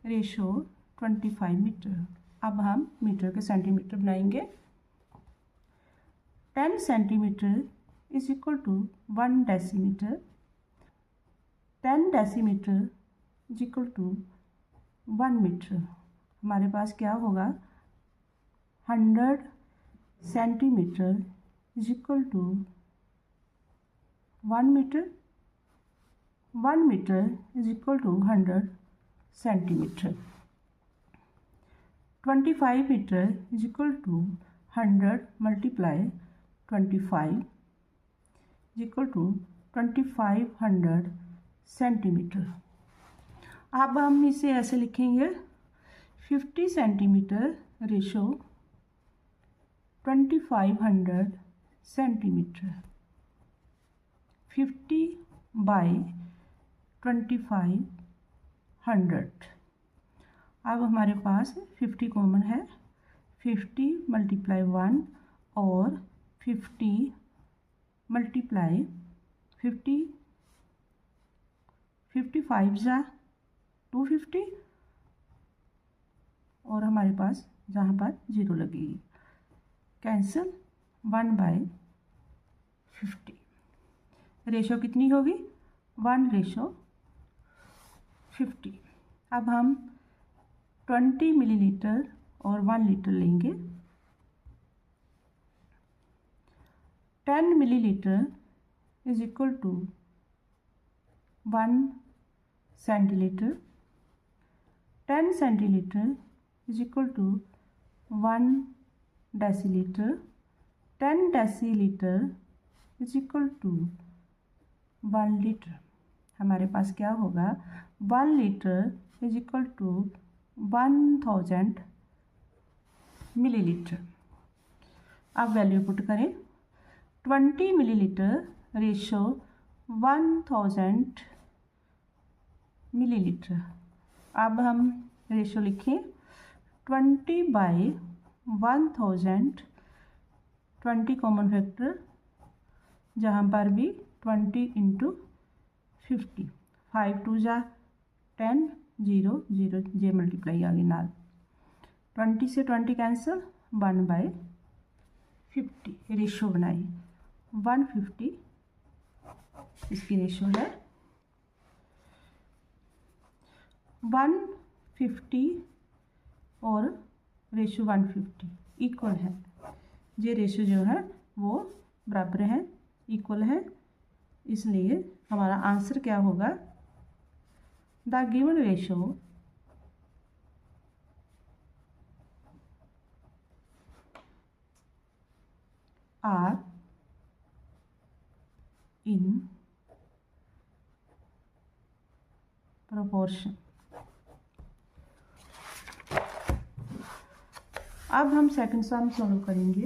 ratio 25 metre. अब हम मीटर के सेंटीमीटर बनाएंगे। 10 centimetre is equal to 1 decimetre. 10 decimetre is equal to 1 metre. हमारे पास क्या होगा, 100 centimetre is equal to 1 metre. 1 metre is equal to 100 centimetre. 25 metre is equal to 100 multiply 25 is equal to 2500 centimetre. अब हम इसे ऐसे लिखेंगे 50 सेंटीमीटर रेशो 2500 सेंटीमीटर। 50 बाई 2500। अब हमारे पास 50 कॉमन है, 50 मल्टीप्लाई 1 और 50 मल्टीप्लाई 50, 55 जा 250, और हमारे पास जहाँ पर 0 लगेगी कैंसिल 1/50। रेशो कितनी होगी, 1:50। अब हम 20 मिलीलीटर और 1 लीटर लेंगे। 10 millilitre is equal to 1 centilitre. 10 centilitre is equal to 1 decilitre. 10 decilitre is equal to 1 litre. हमारे पास क्या होगा, 1 litre is equal to 1000 millilitre. अब वैल्यू पुट करें, 20 मिलीलीटर रेशो 1000 मिलीलीटर। अब हम रेशो लिखें 20 बाई 1000, 20 कॉमन फैक्टर, जहाँ पर भी 20 इंटू 50, 5 2 जा 10, 0 0 जे मल्टीप्लाई आगे नाल 20 से 20 कैंसिल 1/50 रेशो बनाई 150 इसकी रेशो है। 150 और रेशो 150 इक्वल है। ये रेशो जो है वो बराबर है, इक्वल है, इसलिए हमारा आंसर क्या होगा, the given ratio are in proportion. अब हम सेकंड सम सॉल्व करेंगे।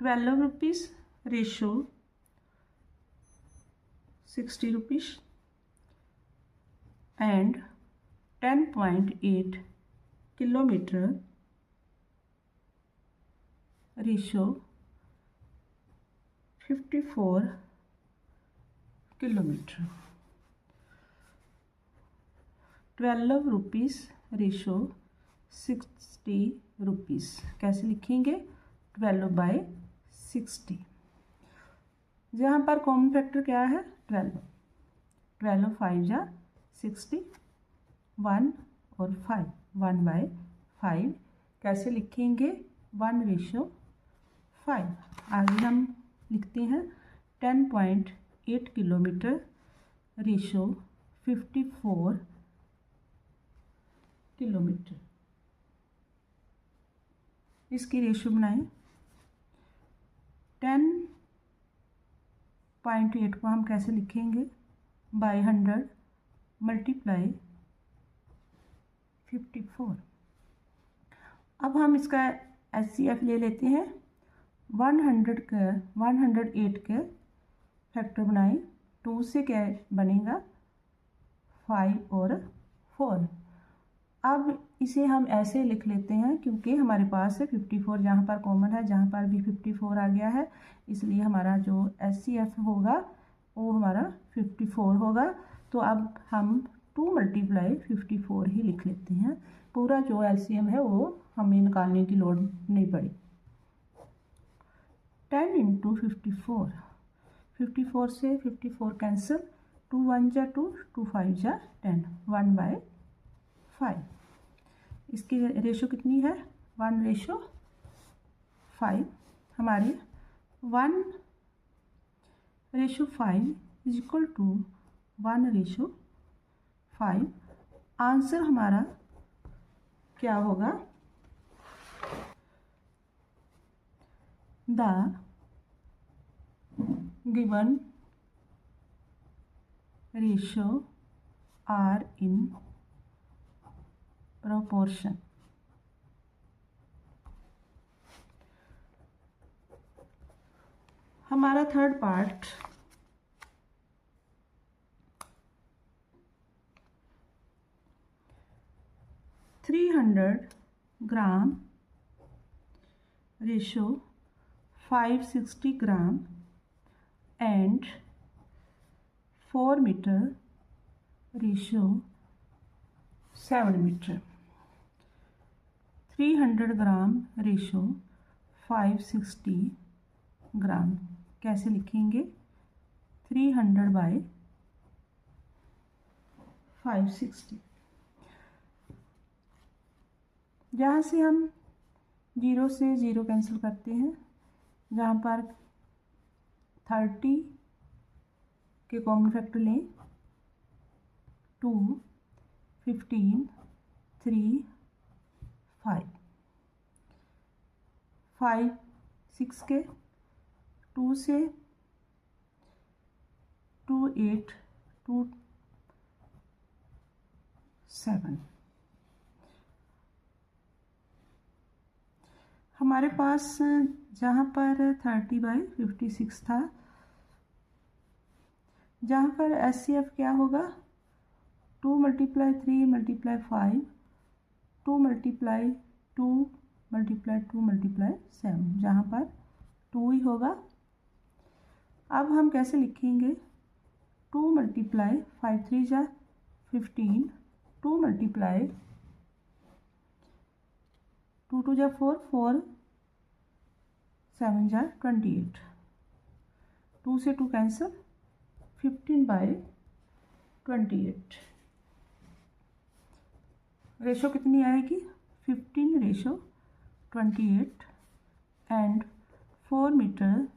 12 rupees ratio 60 rupees and 10.8 kilometre ratio 54 kilometre. 12 rupees ratio 60 rupees कैसे लिखेंगे, 12/60। जहाँ पर कॉमन फैक्टर क्या है, 12। 12 5 जा 60, 1 और 5, 1/5 कैसे लिखेंगे, 1:5। आगे हम लिखते हैं 10.8 किलोमीटर रेशो 54 किलोमीटर। इसकी रेशो बनाएं। 10.8 को हम कैसे लिखेंगे? By 100 multiply 54। अब हम इसका HCF ले लेते हैं। 108 के फैक्टर बनाएं। 2 से क्या बनेगा? 5 और 4। अब इसे हम ऐसे लिख लेते हैं क्योंकि हमारे पास है 54, जहाँ पर कॉमन है, जहाँ पर भी 54 आ गया है, इसलिए हमारा जो HCF होगा वो हमारा 54 होगा। तो अब हम 2 मल्टीप्लाई 54 ही लिख लेते हैं। पूरा जो LCM है वो हमें निकालने की लोड़ नहीं पड़ी। 10 इंटू 54, 54 से 54 कैंसिल, 2 1 जा 2, 2 5 जा 10, 1/5। इसकी रेशो कितनी है? 1:5। हमारी 1:5 इज इक्वल टू 1:5। आंसर हमारा क्या होगा? The given ratio are in proportion। हमारा third part, three 300 gram ratio 560 gram and 4 metre ratio 7 metre. 300 gram ratio 560 gram कैसे लिखेंगे? 300 बाई 560। जहाँ से हम 0 से 0 कैंसिल करते हैं, जहाँ पर 30 के कॉमन फैक्टर लें, 2 15 3 5 5 6 के, 2 से 2 8 2 7। हमारे पास जहाँ पर 30/56 था, जहाँ पर HCF क्या होगा? 2 multiply 3 multiply 5, 2 multiply 2 multiply 2 multiply 7, जहाँ पर 2 ही होगा। अब हम कैसे लिखेंगे? 2 मल्टीप्लाई 5 3 जा 15, 2 मल्टीप्लाई 2 2 जा 4, 4 7 जा 28, 2 से 2 कैंसिल, 15/28। रेशो कितनी आएगी? 15:28 एंड 4 मीटर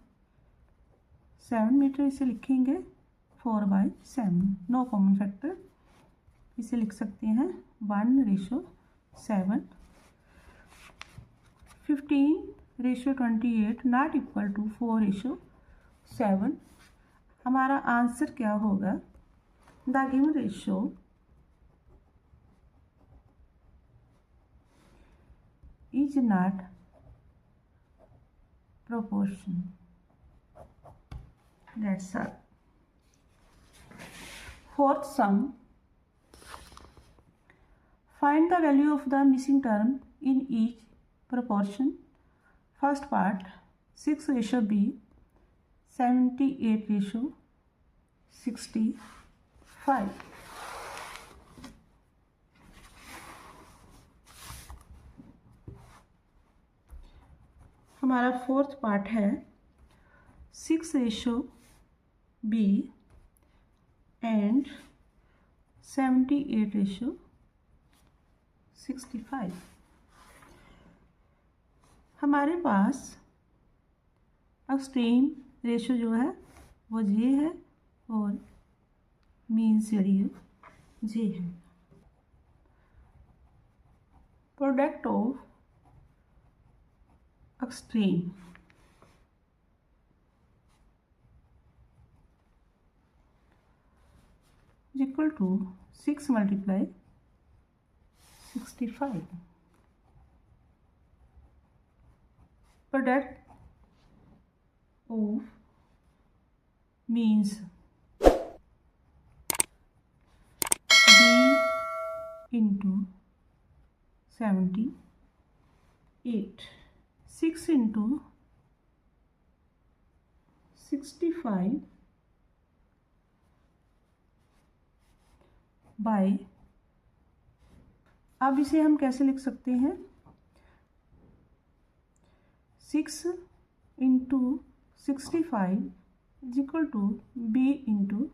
7 मीटर, इसे लिखेंगे 4/7। नो कॉमन फैक्टर, इसे लिख सकते हैं 1:7। 15:28 नॉट इक्वल टू 4:7। हमारा आंसर क्या होगा? The given ratio is not proportion. That's all. Fourth sum. Find the value of the missing term in each proportion. First part, 6:B, 78:65. हमारा फोर्थ पार्ट है 6:B and 78:65। हमारे पास extreme ratio जो है वो J है और मीन एरिया J है। Product of extreme is equal to 6 multiply 65. Product of means B into 78. 6 into 65 by, अब इसे हम कैसे लिख सकते हैं, 6 into 65 is equal to B into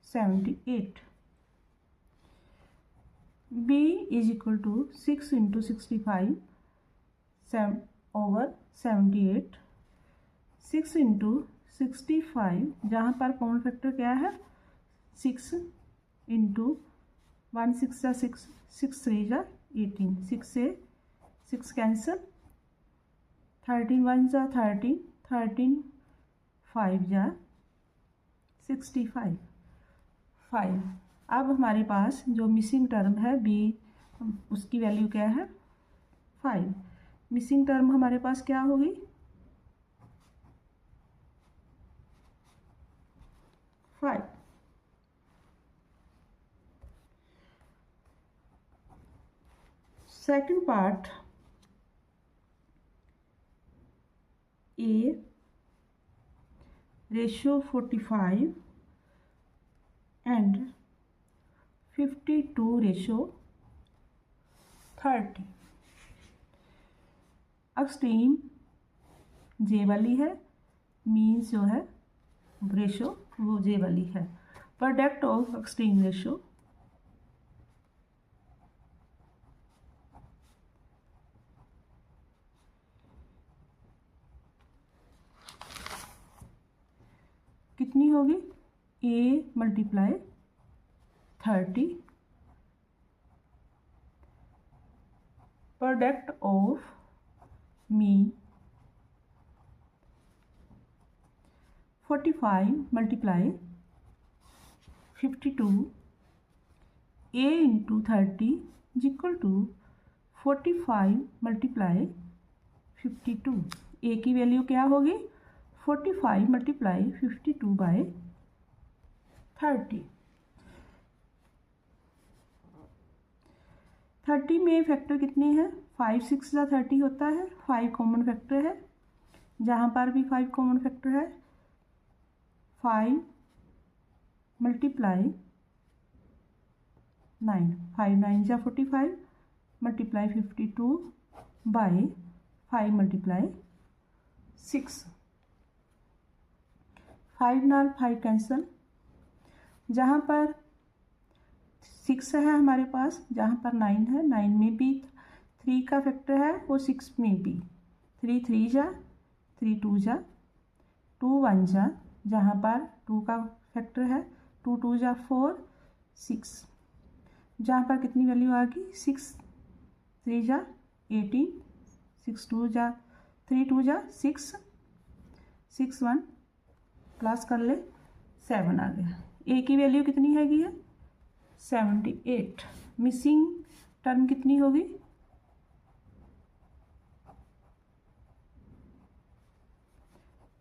78. B is equal to 6 into 65 over 78. 6 into 65 जहाँ पर कॉमन फैक्टर क्या है 6 इंटू 1 6 जा 6 6 3 जा 18. 6 से 6 कैंसिल, 13 1 जा 13, 13 5 जा 65 5. अब हमारे पास जो मिसिंग टर्म है B, उसकी वैल्यू क्या है 5. मिसिंग टर्म हमारे पास क्या होगी 5. Second part, A ratio 45 and 52 ratio 30. Extreme J वाली है, मीन्स जो है रेशो वो J वाली है. प्रोडक्ट ऑफ एक्सट्रीम रेशो कितनी होगी A multiply 30. Product of mean 45 multiply 52 A into 30 is equal to 45 multiply 52. A की वैल्यू क्या होगी 45 मल्टीप्लाई 52 बाय 30. 30 में फैक्टर कितने हैं 5 6 या 30 होता है, 5 कॉमन फैक्टर है, जहाँ पर भी 5 कॉमन फैक्टर है 5 मल्टीप्लाई 9, 5 9 जा 45 मल्टीप्लाई 52 बाय 5 मल्टीप्लाई 6. 5 नाल 5 कैंसल, जहाँ पर 6 है हमारे पास, जहाँ पर 9 है, 9 में भी 3 का फैक्टर है और 6 में भी 3 3 जा 3 2 जा 2 1 जा, जहाँ पर 2 का फैक्टर है 2 2 जा 4 6, जहाँ पर कितनी वैल्यू आ गई 6 3 जा 18, 6 2 जा 3 2 जा 6 6 1 प्लस कर ले 7 आ गया. A की वैल्यू कितनी हैगी है 78. मिसिंग टर्म कितनी होगी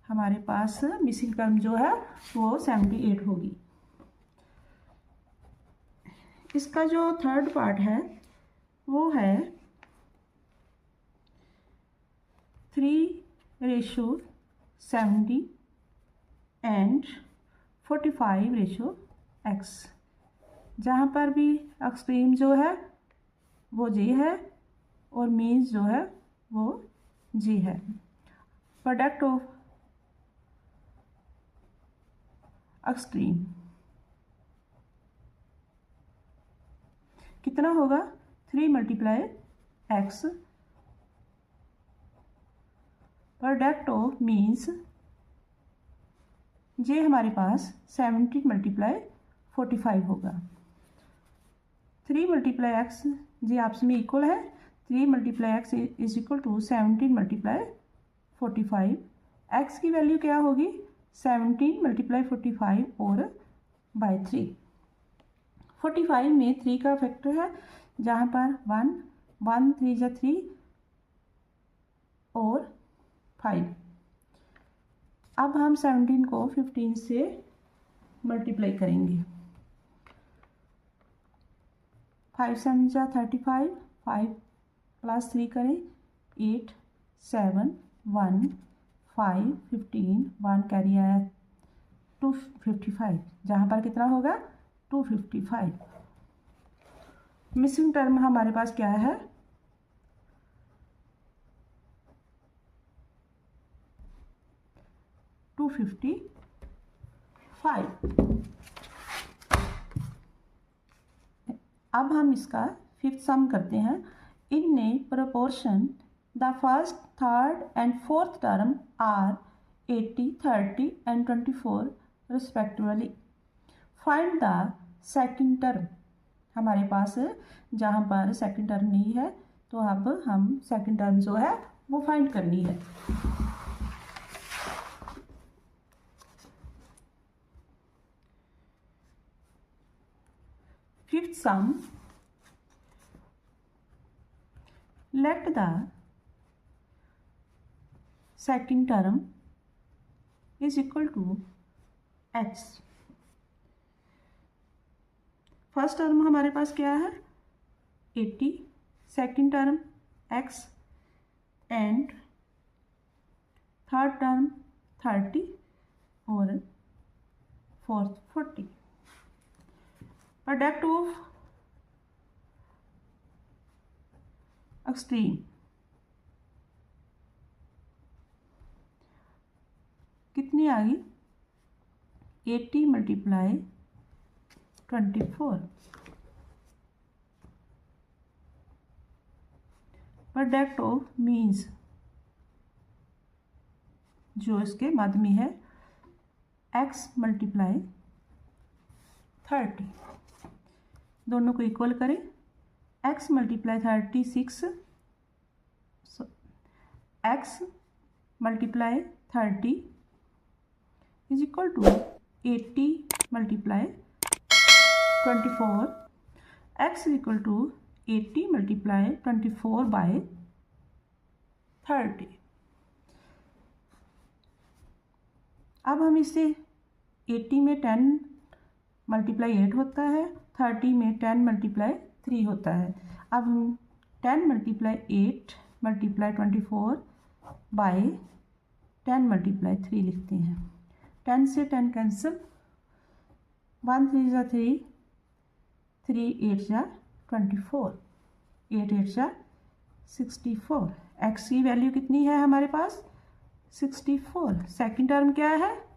हमारे पास, मिसिंग टर्म जो है वो 78 होगी. इसका जो थर्ड पार्ट है वो है 3:70 एंड 45:x, जहाँ पर भी एक्सट्रीम जो है वो J है और मीन्स जो है वो G है. प्रोडक्ट ऑफ एक्सट्रीम कितना होगा 3 multiply x. Product of means J हमारे पास 70 मल्टीप्लाई 45 होगा. 3 मल्टीप्लाई x J आपस में इक्वल है, 3 multiply x is equal to 17 multiply 45, x की वैल्यू क्या होगी 17 मल्टीप्लाई 45 और बाय 3। 45 में 3 का फैक्टर है, जहाँ पर 1 1 3 जा 3 और 5। अब हम 17 को 15 से मल्टीप्लाई करेंगे। 5 7 जा 35, 5 प्लस 3 करें 8 7 1 5 15, 1 कैरी आया 255, जहाँ पर कितना होगा 255। मिसिंग टर्म हमारे पास क्या है 255। अब हम इसका फिफ्थ सम करते हैं। In a proportion the first third and fourth term are 80 30 and 24 respectively. Find the second term. हमारे पास जहाँ पर सेकंड टर्म नहीं है तो अब हम सेकंड टर्म जो है वो फाइंड करनी है। Fifth some, let the second term is equal to x। First term हमारे पास क्या है 80, second term x and third term 30 और फोर्थ 40। प्रोडक्ट ऑफ एक्सट्रीम कितनी आ गई 80 मल्टीप्लाई 24। प्रोडक्ट ऑफ मीन्स जो इसके मध्य में है x मल्टीप्लाई 30। दोनों को इक्वल करें x multiply 36, x multiply 30 is equal to 80 multiply 24। x is equal to 80 multiply 24 by 30। अब हम इसे 80 में 10 मल्टीप्लाई 8 होता है, 30 में 10 मल्टीप्लाई 3 होता है। अब हम 10 मल्टीप्लाई 8 मल्टीप्लाई 24 बाय 10 मल्टीप्लाई 3 लिखते हैं। 10 से 10 कैंसिल, 1 3 जा 3, 3 8 जा 24, 8 8 जा 64। x की वैल्यू कितनी है हमारे पास 64। सेकंड टर्म क्या है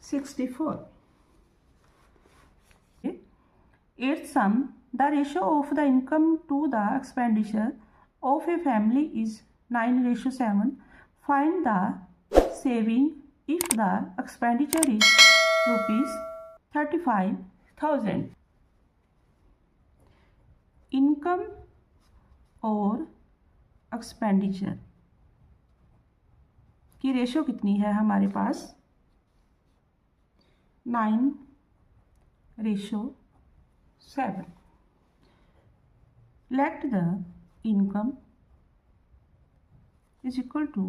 64। Eighth sum, the ratio of the income to the expenditure of a family is 9:7. Find the saving if the expenditure is rupees 35,000. Income और एक्सपेंडिचर की रेशो कितनी है हमारे पास 9:7। Let the income is equal to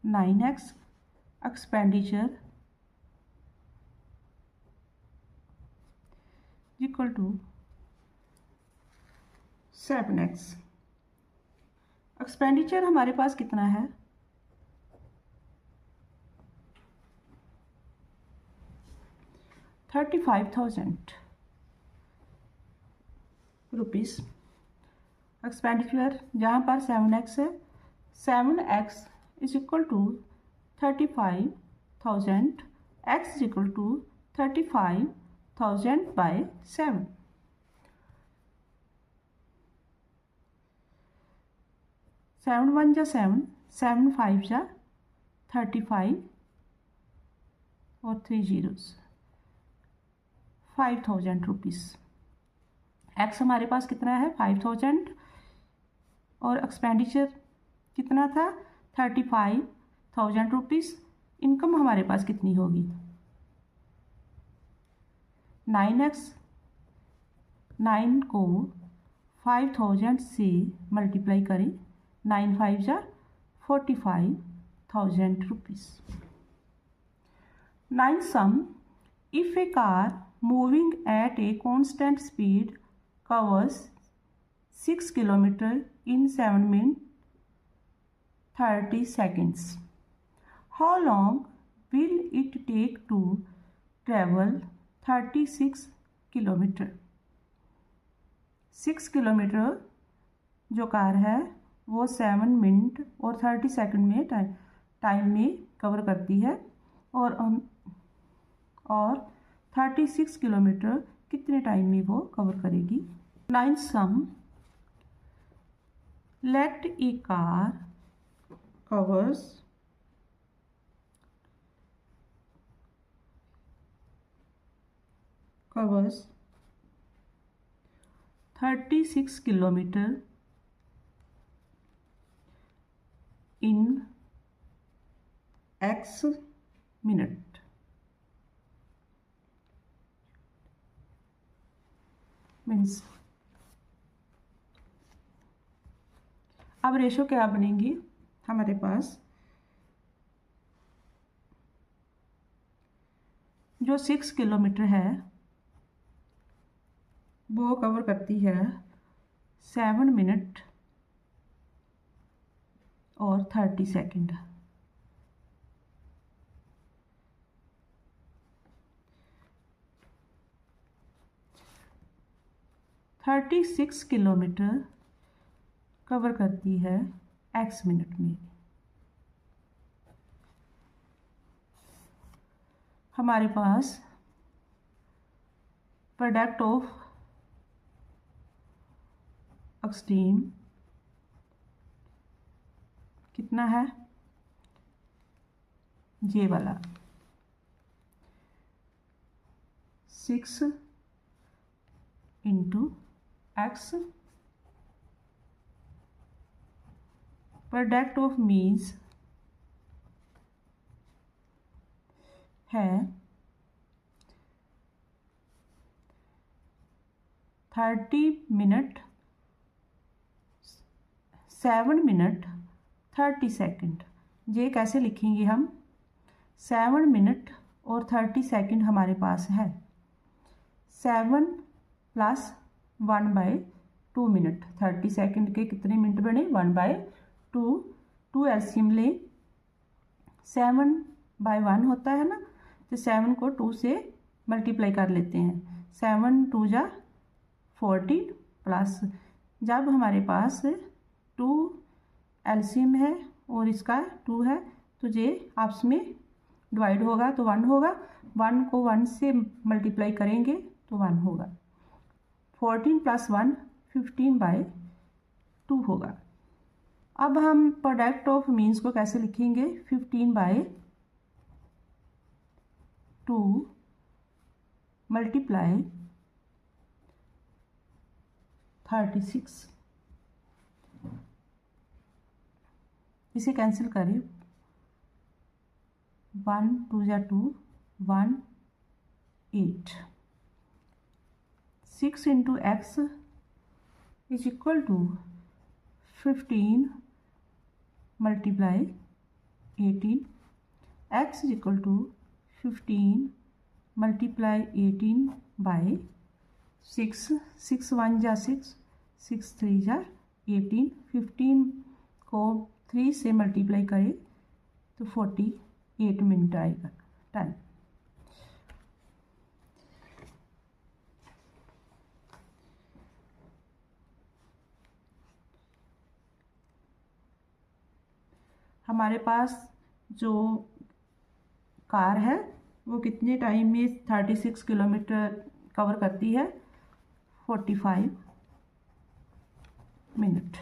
9x, expenditure is equal to 7x। Expenditure हमारे पास कितना है 35,000 rupees. Expenditure जहाँ पर 7x है, 7x is equal to 35,000, x is equal to 35,000 by 7। 7 1 जा 7, 7 5 जा 35 और 3 zeros 5,000 रुपीज़। एक्स हमारे पास कितना है 5000 और एक्सपेंडिचर कितना था 35,000 रुपीज़। इनकम हमारे पास कितनी होगी 9x, 9 को 5000 से मल्टीप्लाई करें, 9 5 जा 45,000 rupees. 9 sum, if a car moving at a constant speed covers 6 km in 7 minutes 30 seconds, how long will it take to travel 36 kilometre. 6 kilometre जो कार है वो 7 मिनट और 30 सेकंड में टाइम में कवर करती है और 36 किलोमीटर कितने टाइम में वो कवर करेगी। 9 sum, let a car covers 36 kilometre in x minute. Means अब रेशो क्या बनेंगी हमारे पास, जो 6 किलोमीटर है वो कवर करती है 7 मिनट और 30 सेकंड। थर्टी 36 किलोमीटर कवर करती है x मिनट में। हमारे पास प्रोडक्ट ऑफ एक्सट्रीम कितना है ये वाला 6 into x, product of means है 30 मिनट 7 मिनट 30 सेकंड। ये कैसे लिखेंगे हम, 7 मिनट और 30 सेकंड हमारे पास है, 7 प्लस 1/2 मिनट, 30 सेकंड के कितने मिनट बने 1/2, 2 एलसीएम ले, 7/1 होता है ना, तो 7 को 2 से मल्टीप्लाई कर लेते हैं, 7 2 जा 14 प्लस जब हमारे पास 2 एलसीएम है और इसका 2 है तो ये आपस में डिवाइड होगा तो 1 होगा, 1 को 1 से मल्टीप्लाई करेंगे तो 1 होगा, 14 प्लस 1 15/2 होगा। अब हम प्रोडक्ट ऑफ मीन्स को कैसे लिखेंगे, 15/2 मल्टीप्लाई 36, इसे कैंसिल करें, 1 2 जा 2 1 8, 6 into x is equal to 15 multiply 18, x is equal to 15 multiply 18/6, 6 1 जा 6, 6 3 जा 18, 15 को 3 से मल्टीप्लाई करें तो 48 मिनट आएगा टाइम। हमारे पास जो कार है वो कितने टाइम में 36 किलोमीटर कवर करती है, 45 minute.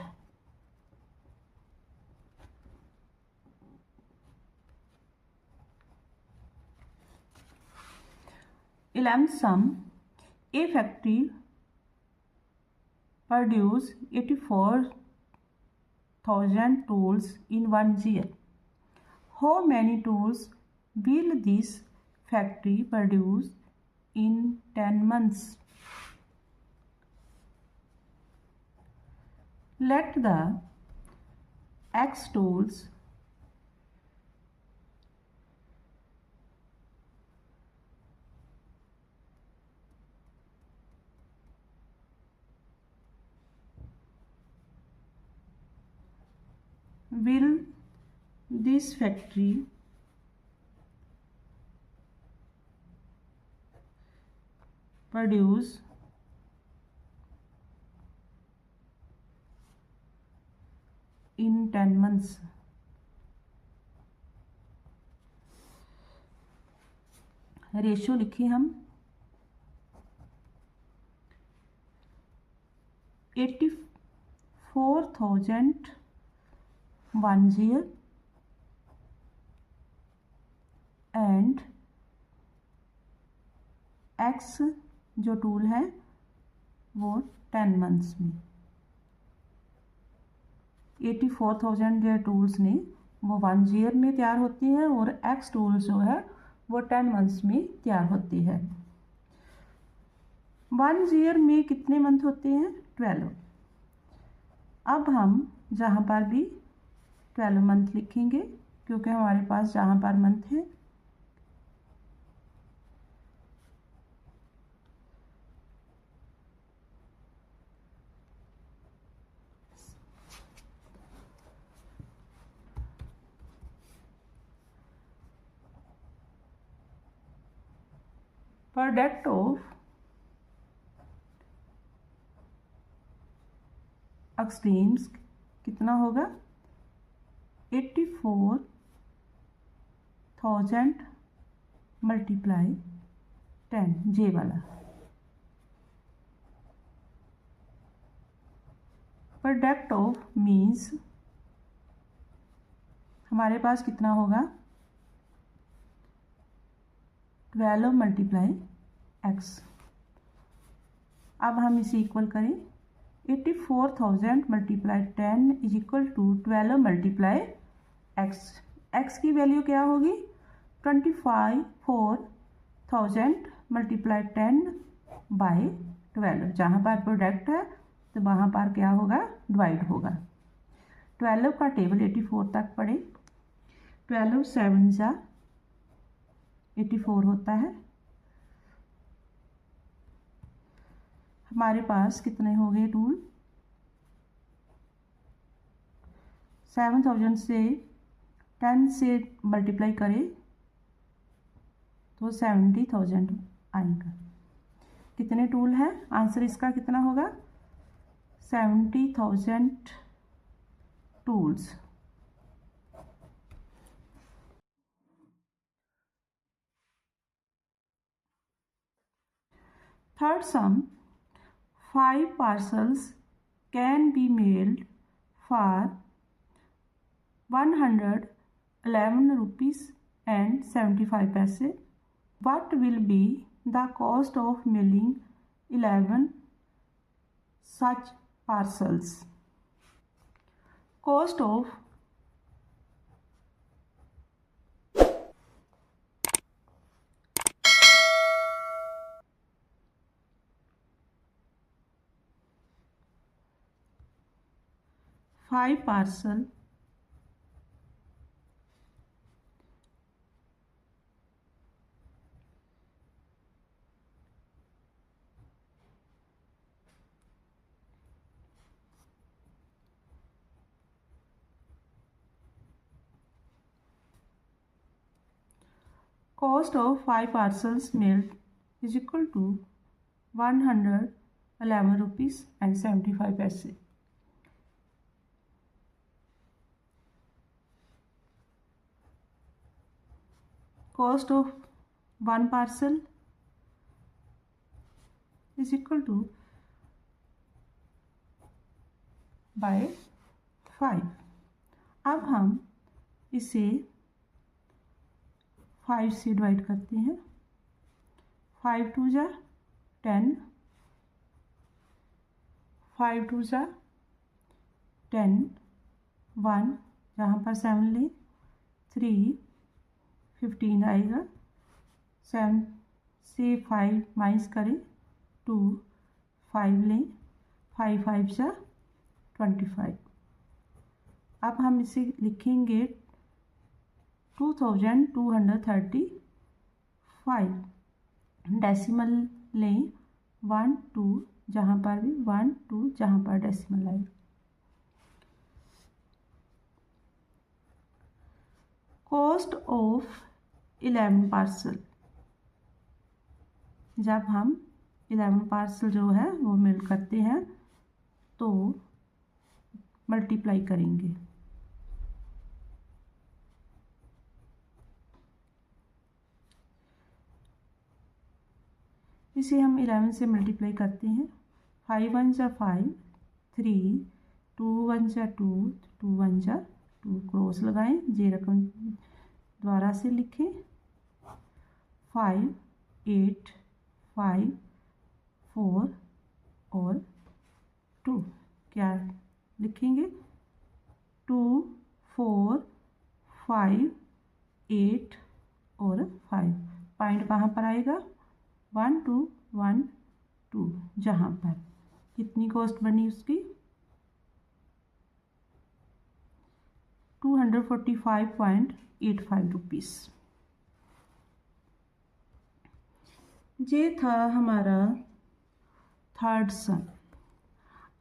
Eleventh some, A factory produce 84,000 tools in 1 year. How many tools will this factory produce in 10 months? Let the X tools will this factory produce in 10 months? Ratio लिखिए हम 84,000 1 year and X जो tool है वो 10 months में। 84,000 जो tools ने वो 1 year में तैयार होती हैं और X टूल्स जो है वो 10 मंथ्स में तैयार होती है। 1 ईयर में कितने मंथ होते हैं? 12। अब हम जहाँ पर भी 12 मंथ लिखेंगे क्योंकि हमारे पास जहाँ पर मंथ है प्रोडक्ट ऑफ एक्सट्रीम्स कितना होगा? 84,000 मल्टीप्लाई 10 जे वाला। प्रोडक्ट ऑफ मीन्स हमारे पास कितना होगा? 12 मल्टीप्लाई एक्स। अब हम इसे इक्वल करें 84,000 multiply 10 is equal to 12 multiply x. X की वैल्यू क्या होगी? 24,000 मल्टीप्लाई 10 बाई 12। जहाँ पर प्रोडक्ट है तो वहाँ पर क्या होगा? डिवाइड होगा। 12 का टेबल 84 तक पढ़े। 12 7 जा 84 होता है। हमारे पास कितने हो गए टूल? 7,000 से 10 से मल्टीप्लाई करें तो 70,000 आएगा। कितने टूल है? आंसर इसका कितना होगा? 70,000 tools. Third some, 5 parcels can be mailed for 111 rupees and 75 paise. What will be the cost of mailing 11 such parcels? Cost of five parcel cost of 5 parcels mailed is equal to 111 rupees and 75 paise. Cost of 1 parcel is equal to by 5। अब हम इसे 5 से divide करते हैं। 5 2 जा 10, 5 2 सा 10, 1 यहाँ पर 7 लें, 3 15 आएगा, 7 से 5 माइनस करें, 2 5 लें, 5 5 सा 25। अब हम इसे लिखेंगे 2235। डेसिमल लें 1 2 जहाँ पर भी 1 2 जहाँ पर डेसिमल आए। कॉस्ट ऑफ 11 पार्सल, जब हम 11 पार्सल जो है वो मिल करते हैं तो मल्टीप्लाई करेंगे। इसे हम 11 से मल्टीप्लाई करते हैं। 5 1 जा 5, 3 2 1 जा 2, 2 1 जा 2, क्रॉस लगाएं, जे रकम द्वारा से लिखें। 5 8 5 4 और 2 क्या लिखेंगे? 2 4 5 8 और 5। पॉइंट कहाँ पर आएगा? 1 2 1 2, जहाँ पर कितनी कॉस्ट बनी उसकी? 245.85 रुपीज़। ये था हमारा थर्ड सम।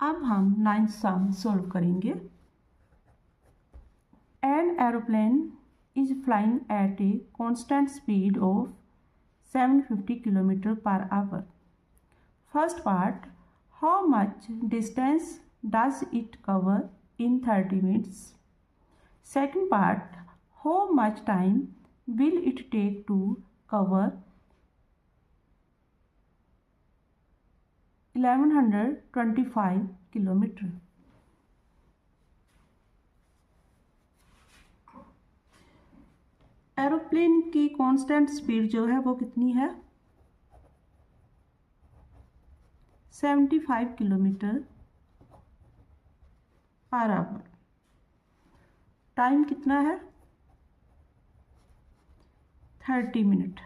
अब हम 9th सम सॉल्व करेंगे। An aeroplane is flying eight a constant speed of 750 kilometre per hour. First part, how much distance does it cover in 30 minutes? Second part, how much time will it take to cover 1125 kilometre? Aeroplane की constant speed जो है वो कितनी है? 75 kilometre per hour. Time कितना है? 30 minute.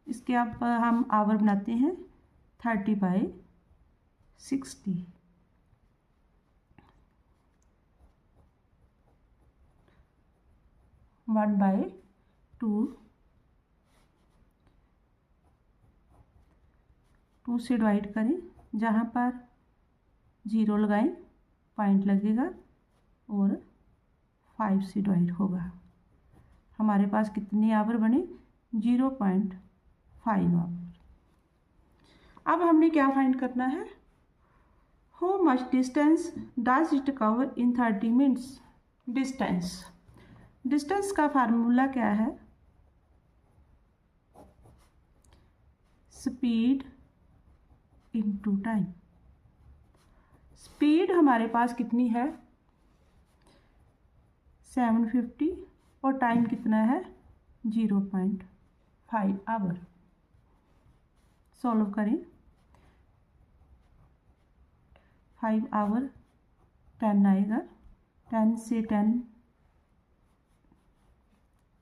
इसके अब हम आवर बनाते हैं 30/60। 1/2, 2 से डिवाइड करें, जहाँ पर 0 लगाएं, पॉइंट लगेगा और 5 से डिवाइड होगा। हमारे पास कितने आवर बने? 0.5 आवर। अब हमने क्या फाइंड करना है? How much distance does it cover in 30 minutes? Distance का फार्मूला क्या है? Speed into time. स्पीड हमारे पास कितनी है? 750 और टाइम कितना है? 0.5 आवर। सॉल्व करें। 5 आवर 10 आएगा, 10 से 10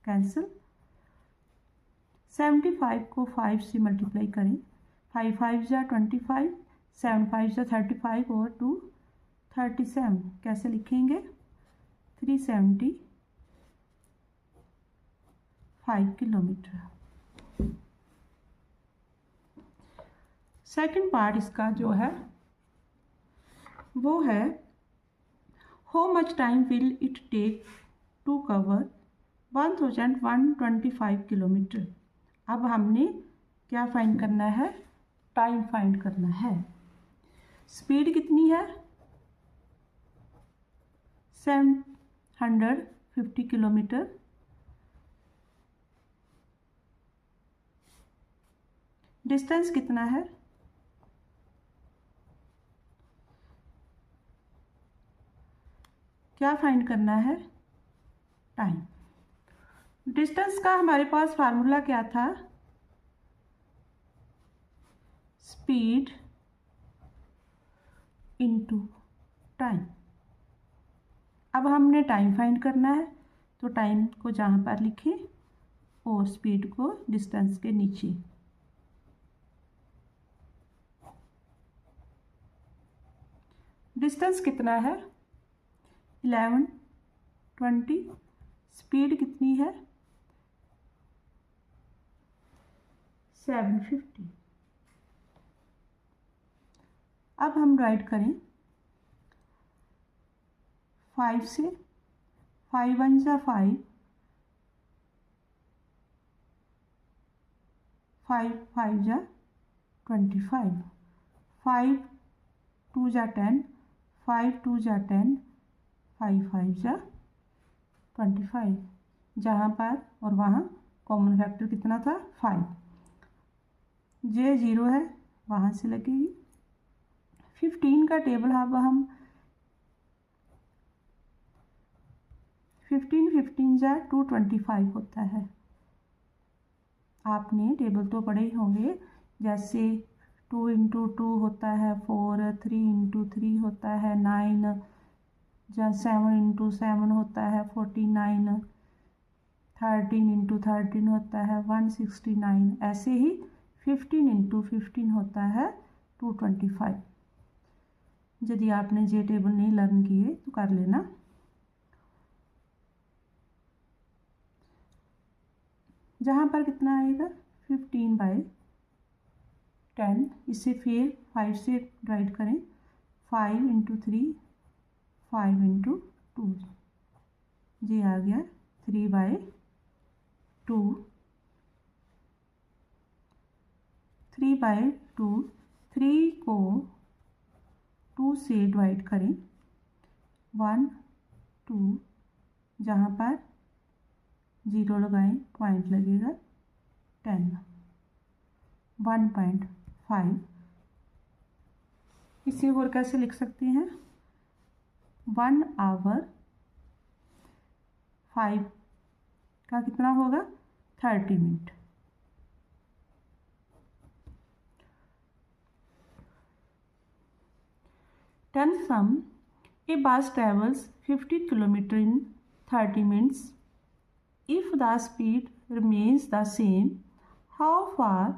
कैंसिल। 75 को 5 से मल्टीप्लाई करें। 5 5 जा 25, 7 5 जा 35 और 2 37। कैसे लिखेंगे? 375 किलोमीटर। सेकंड पार्ट इसका जो है वो है how much time will it take to cover 1125 kilometre. अब हमने क्या फाइंड करना है? टाइम फाइंड करना है। स्पीड कितनी है? 750 किलोमीटर। डिस्टेंस कितना है? क्या फाइंड करना है? टाइम। डिस्टेंस का हमारे पास फार्मूला क्या था? Speed into time. अब हमने टाइम फाइंड करना है, तो टाइम को जहाँ पर लिखें और स्पीड को डिस्टेंस के नीचे। डिस्टेंस कितना है 11, 20। स्पीड कितनी है 750। अब हम डिवाइड करें 5 से। 5 1 जा 5, 5 5 जा 25, 5 2 जा 10, 5 2 जा 10, 5 5 जा 25। जहाँ पर और वहाँ कॉमन फैक्टर कितना था 5। जे 0 है वहाँ से लगेगी। 15 का टेबल अब हम 15 15 जा 225 होता है। आपने टेबल तो पढ़े ही होंगे, जैसे 2 इंटू 2 होता है 4, 3 इंटू 3 होता है 9, या 7 इंटू 7 होता है 49, 13 इंटू 13 होता है 169। ऐसे ही 15 इंटू 15 होता है 225। यदि आपने जे टेबल नहीं लर्न किए तो कर लेना। जहाँ पर कितना आएगा 15/10। इसे फिर 5 से डिवाइड करें। 5 इंटू 3, 5 इंटू 2, ये आ गया 3/2। 3/2, 3 को 2 से डिवाइड करें। 1 2, जहाँ पर 0 लगाएं पॉइंट लगेगा 10, 1.5। इसे और कैसे लिख सकते हैं 1 आवर 5 का कितना होगा 30 मिनट। टेंथ सम, ए बस travels 50 kilometre in 30 minutes. If the speed remains the same, how far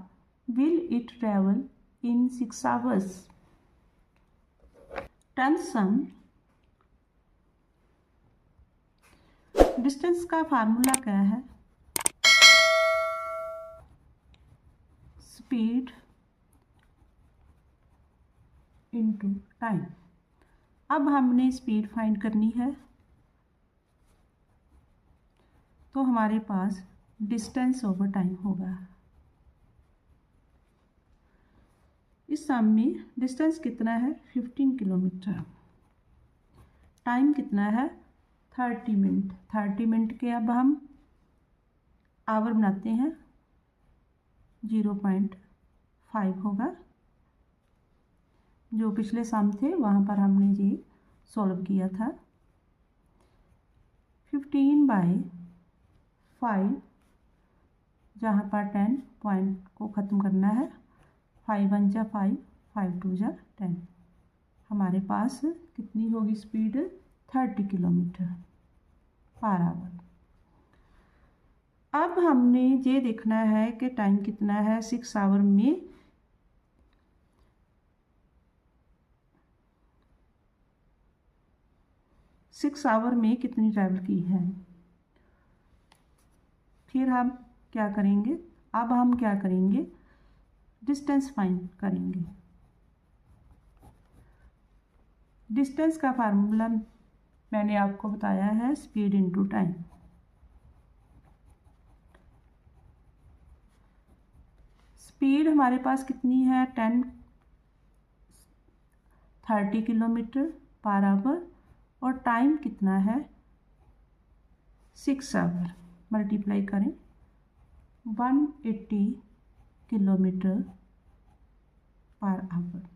will it travel in 6 hours? Tenth sum, distance का फार्मूला क्या है स्पीड इनटू टाइम। अब हमने स्पीड फाइंड करनी है, तो हमारे पास डिस्टेंस ओवर टाइम होगा। इस सम में डिस्टेंस कितना है 15 किलोमीटर, टाइम कितना है 30 मिनट। 30 मिनट के अब हम आवर बनाते हैं 0.5 होगा। जो पिछले सम थे वहाँ पर हमने ये सॉल्व किया था। 15/5, जहाँ पर 10 पॉइंट को ख़त्म करना है। 5 1 जा 5, 5 2 जा 10। हमारे पास कितनी होगी स्पीड 30 किलोमीटर पर आवर। अब हमने ये देखना है कि टाइम कितना है 6 आवर में। सिक्स आवर में कितनी ट्रैवल की है। फिर हम क्या करेंगे, अब हम क्या करेंगे डिस्टेंस फाइंड करेंगे। डिस्टेंस का फार्मूला मैंने आपको बताया है स्पीड इनटू टाइम। स्पीड हमारे पास कितनी है 30 किलोमीटर पर आवर, और टाइम कितना है 6 आवर। मल्टीप्लाई करें 180 किलोमीटर पर आवर।